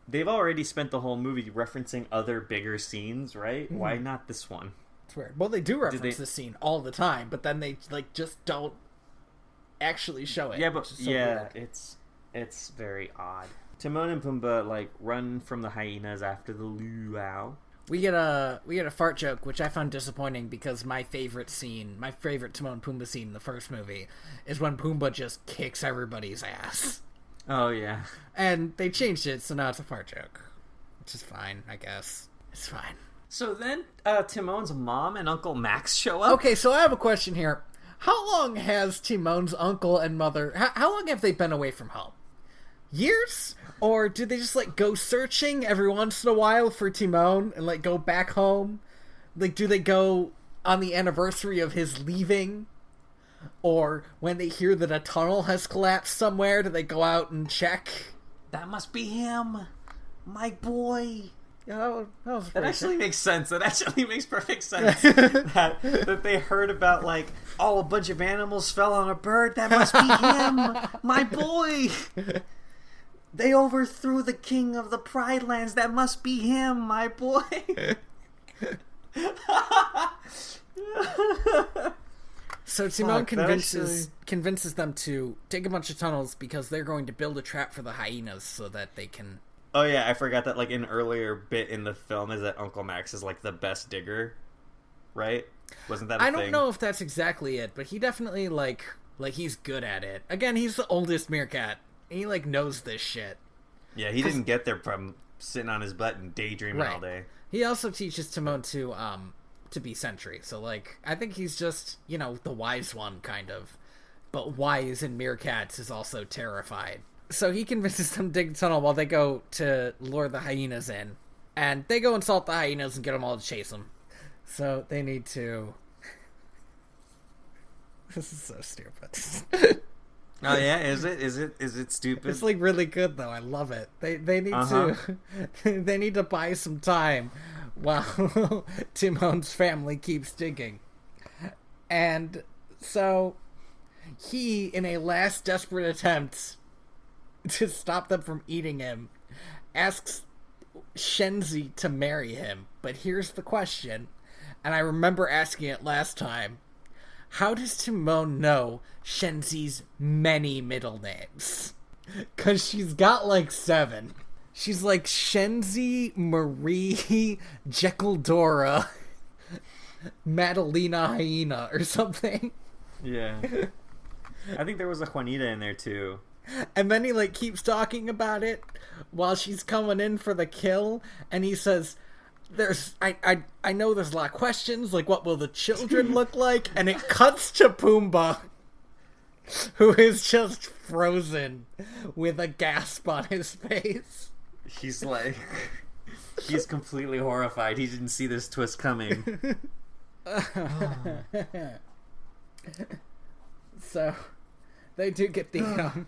they've already spent the whole movie referencing other bigger scenes, right? Mm-hmm. Why not this one? It's weird. Well, they do reference this scene all the time, but then they, like, just don't actually show it. Yeah, but, yeah, weird. It's very odd. Timon and Pumbaa like run from the hyenas after the luau. We get a fart joke, which I found disappointing because my favorite Timon and Pumbaa scene in the first movie, is when Pumbaa just kicks everybody's ass. Oh yeah, and they changed it, so now it's a fart joke, which is fine, I guess. It's fine. So then, Timon's mom and Uncle Max show up. Okay, so I have a question here. How long has Timon's uncle and mother? How long have they been away from home? Years? Or do they just, like, go searching every once in a while for Timon and, like, go back home? Like, do they go on the anniversary of his leaving? Or when they hear that a tunnel has collapsed somewhere, do they go out and check? That must be him. My boy. Yeah, that actually makes sense. That actually makes perfect sense. that they heard about, like, oh, a bunch of animals fell on a bird. That must be him. My boy. They overthrew the king of the Pride Lands. That must be him, my boy. So Timon convinces them to dig a bunch of tunnels because they're going to build a trap for the hyenas so that they can... Oh yeah, I forgot that, like, an earlier bit in the film is that Uncle Max is, like, the best digger, right? Wasn't that a thing? I don't know if that's exactly it, but he definitely, like he's good at it. Again, he's the oldest meerkat. He, like, knows this shit. Yeah, he didn't get there from sitting on his butt and daydreaming all day. He also teaches Timon to be sentry. So, like, I think he's just, you know, the wise one, kind of. But wise in meerkats is also terrified. So he convinces them to dig a tunnel while they go to lure the hyenas in. And they go insult the hyenas and get them all to chase them. So they need to... This is so stupid. Oh yeah, is it stupid? It's, like, really good though. I love it. They need to they need to buy some time while Timon's family keeps digging. And so he, in a last desperate attempt to stop them from eating him, asks Shenzi to marry him. But here's the question, and I remember asking it last time. How does Timon know Shenzi's many middle names? Because she's got, like, 7. She's like Shenzi, Marie, Jekyll Dora, Madalena Hyena, or something. Yeah. I think there was a Juanita in there, too. And then he, like, keeps talking about it while she's coming in for the kill, and he says... I know there's a lot of questions, like, what will the children look like? And it cuts to Pumbaa, who is just frozen with a gasp on his face. He's like... He's completely horrified. He didn't see this twist coming. So, they do get the...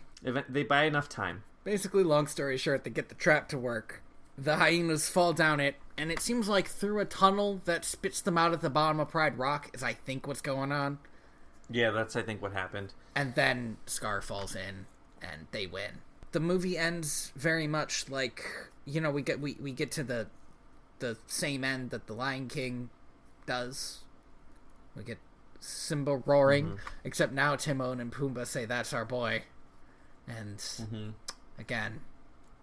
They buy enough time. Basically, long story short, they get the trap to work. The hyenas fall down it, and it seems like through a tunnel that spits them out at the bottom of Pride Rock is, I think, what's going on. Yeah, that's, I think, what happened. And then Scar falls in, and they win. The movie ends very much like, you know, we get to the same end that the Lion King does. We get Simba roaring, except now Timon and Pumbaa say, "That's our boy." And, again,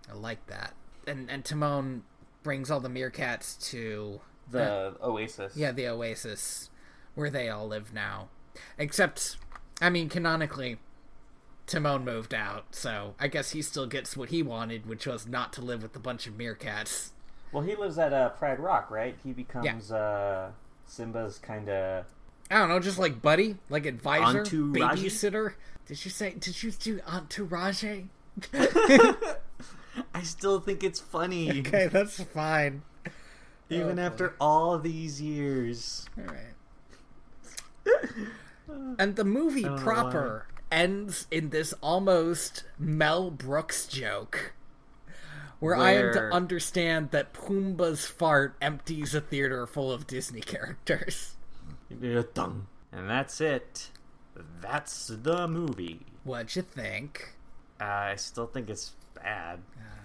I like that. And Timon brings all the meerkats to... The oasis. Yeah, the oasis, where they all live now. Except, I mean, canonically, Timon moved out, so I guess he still gets what he wanted, which was not to live with a bunch of meerkats. Well, he lives at Pride Rock, right? He becomes Simba's kind of... I don't know, just like buddy? Like advisor? Entourage? Babysitter? Did you do entourage? I still think it's funny. Okay, that's fine. Even after all these years. Alright. And the movie proper ends in this almost Mel Brooks joke. Where I am to understand that Pumbaa's fart empties a theater full of Disney characters. And that's it. That's the movie. What'd you think? I still think it's bad.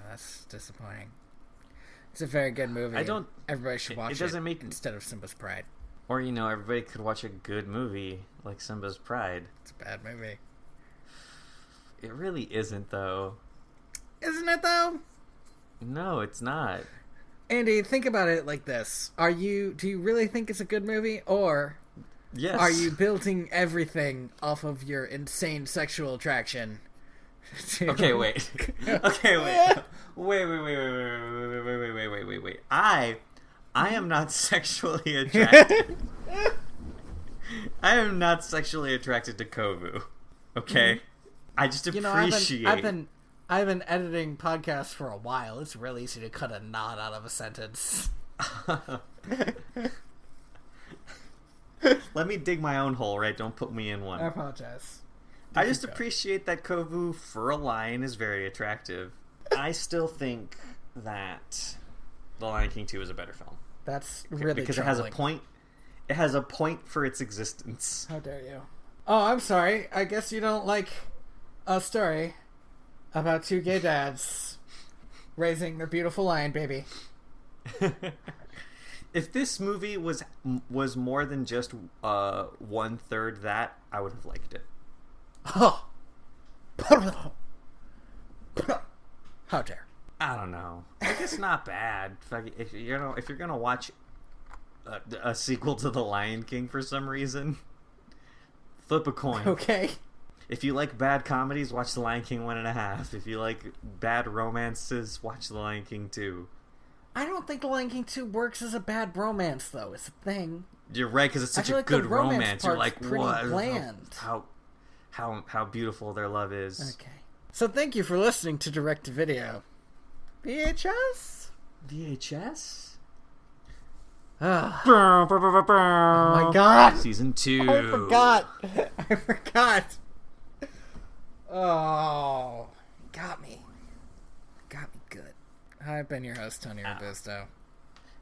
That's disappointing. It's a very good movie. Everybody should watch it. It doesn't make instead of Simba's Pride. Or, you know, everybody could watch a good movie like Simba's Pride. It's a bad movie. It really isn't, though. Isn't it though? No, it's not. Andy, think about it like this. Do you really think it's a good movie, or Yes. are you building everything off of your insane sexual attraction? Okay, wait. Okay, wait. Wait. I am not sexually attracted. I am not sexually attracted to Kovu. Okay? I just appreciate... I've been editing podcasts for a while. It's real easy to cut a knot out of a sentence. Let me dig my own hole, right? Don't put me in one. I apologize. I just appreciate that Kovu for a lion is very attractive. I still think that The Lion King 2 is a better film. That's really because troubling. it has a point. It has a point for its existence. How dare you? Oh, I'm sorry. I guess you don't like a story about two gay dads raising their beautiful lion baby. If this movie was more than just 1/3 that, I would have liked it. Oh. How dare? I don't know. Like, it's not bad. If you're gonna watch a sequel to The Lion King for some reason, flip a coin. Okay. If you like bad comedies, watch The Lion King 1.5. If you like bad romances, watch The Lion King 2. I don't think The Lion King 2 works as a bad romance, though. It's a thing. You're right, because it's such a good romance. You're like, what? Bland. How beautiful their love is. Okay. So thank you for listening to Direct to Video. VHS? VHS? Oh my god! Season 2. I forgot. Oh, got me good. I've been your host, Tony Robusto.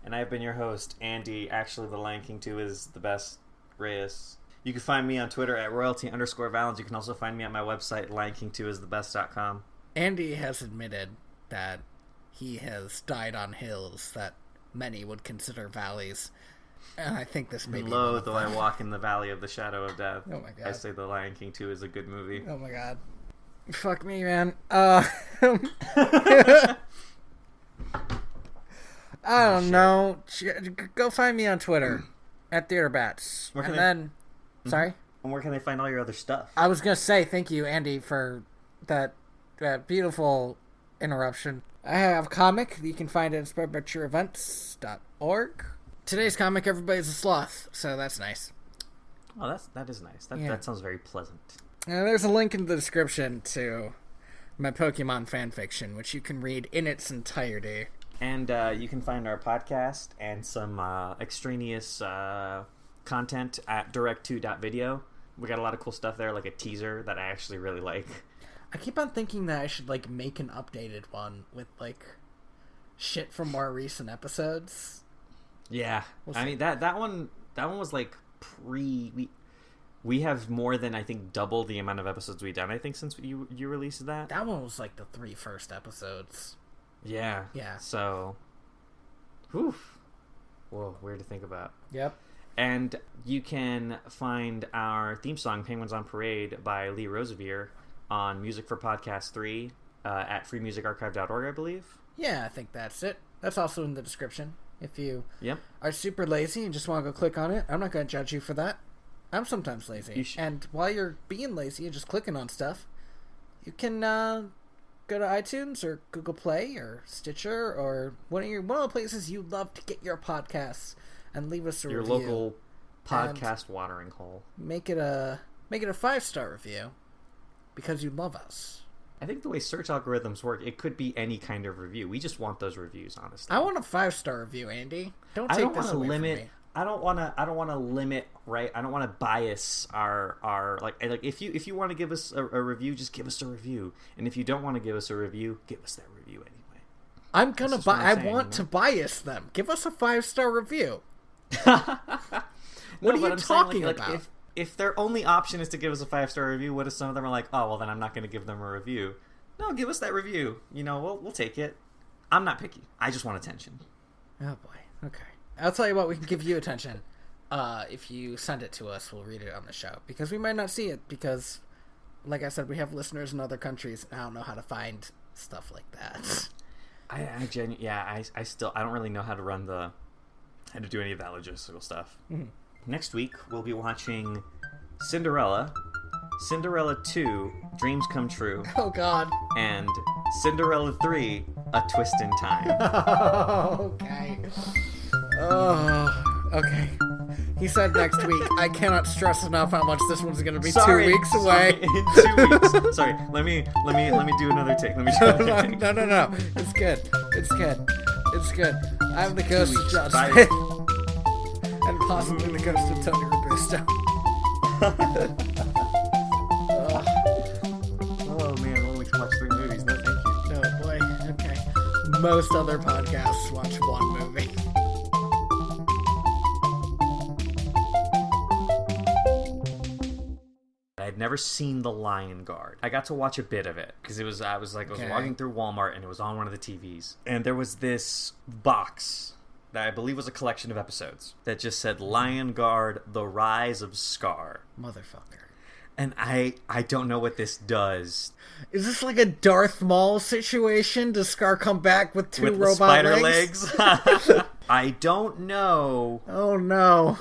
And I've been your host, Andy. Actually, The Lion King 2 is the best. Reyes. You can find me on Twitter at royalty_valens. You can also find me at my website, lionking2isthebest.com. Andy has admitted that he has died on hills that many would consider valleys. And I think this may be... Lo, though I walk in the valley of the shadow of death. Oh my god. I say The Lion King 2 is a good movie. Oh my god. Fuck me, man. I don't know. Go find me on Twitter at TheaterBats. Sorry? And where can they find all your other stuff? I was going to say thank you, Andy, for that beautiful interruption. I have a comic that you can find at spreadbutcherevents.org. Today's comic, Everybody's a Sloth, so that's nice. Oh, that is nice. That sounds very pleasant. There's a link in the description to my Pokemon fanfiction, which you can read in its entirety. And you can find our podcast and some extraneous content at direct2.video. We got a lot of cool stuff there, like a teaser that I actually really like. I keep on thinking that I should make an updated one with shit from more recent episodes. Yeah, I mean that one was we have more than I think double the amount of episodes we've done. I think since you released that. That one was the 3 first episodes. Yeah. So, whew. Whoa, weird to think about. Yep. And you can find our theme song, Penguins on Parade, by Lee Rosevere on Music for Podcast 3 at freemusicarchive.org, I believe. Yeah, I think that's it. That's also in the description. If you Yep. are super lazy and just want to go click on it, I'm not going to judge you for that. I'm sometimes lazy. And while you're being lazy and just clicking on stuff, you can go to iTunes or Google Play or Stitcher or one of the places you love to get your podcasts and leave us a review. Your local podcast watering hole. Make it a 5-star review because you love us. I think the way search algorithms work, it could be any kind of review. We just want those reviews, honestly. I want a 5-star review, Andy. Don't take this away from me. I don't want to limit, right? I don't want to bias our if you want to give us a review, just give us a review. And if you don't want to give us a review, give us that review anyway. I want to bias them. Give us a 5-star review. What are you talking about? If their only option is to give us a 5-star review, what if some of them are like, oh, well, then I'm not going to give them a review? No, give us that review. We'll take it. I'm not picky. I just want attention. Oh, boy. Okay. I'll tell you what, we can give you attention. If you send it to us, we'll read it on the show. Because we might not see it, because, like I said, we have listeners in other countries, and I don't know how to find stuff like that. I still I don't really know how to do any of that logistical stuff. Mhm. Next week we'll be watching Cinderella 2, Dreams Come True, Oh God. and Cinderella 3, A Twist in Time. Okay. Oh, okay. He said next week. I cannot stress enough how much this one's going to be 2 weeks away. In 2 weeks. Sorry. Let me do another take. No. It's good. It's good. I'm the ghost of John Smith. And possibly the ghost of Tony Robusto. Oh man, only can watch 3 movies. No, thank you. Oh boy. Okay. Most other podcasts watch 1 movie. I'd never seen The Lion Guard. I got to watch a bit of it because I was walking through Walmart and it was on one of the TVs, and there was this box that I believe was a collection of episodes that just said Lion Guard: The Rise of Scar. Motherfucker. And I don't know what this does. Is this like a Darth Maul situation? Does Scar come back with 2 With robot spider legs? legs? I don't know. Oh no.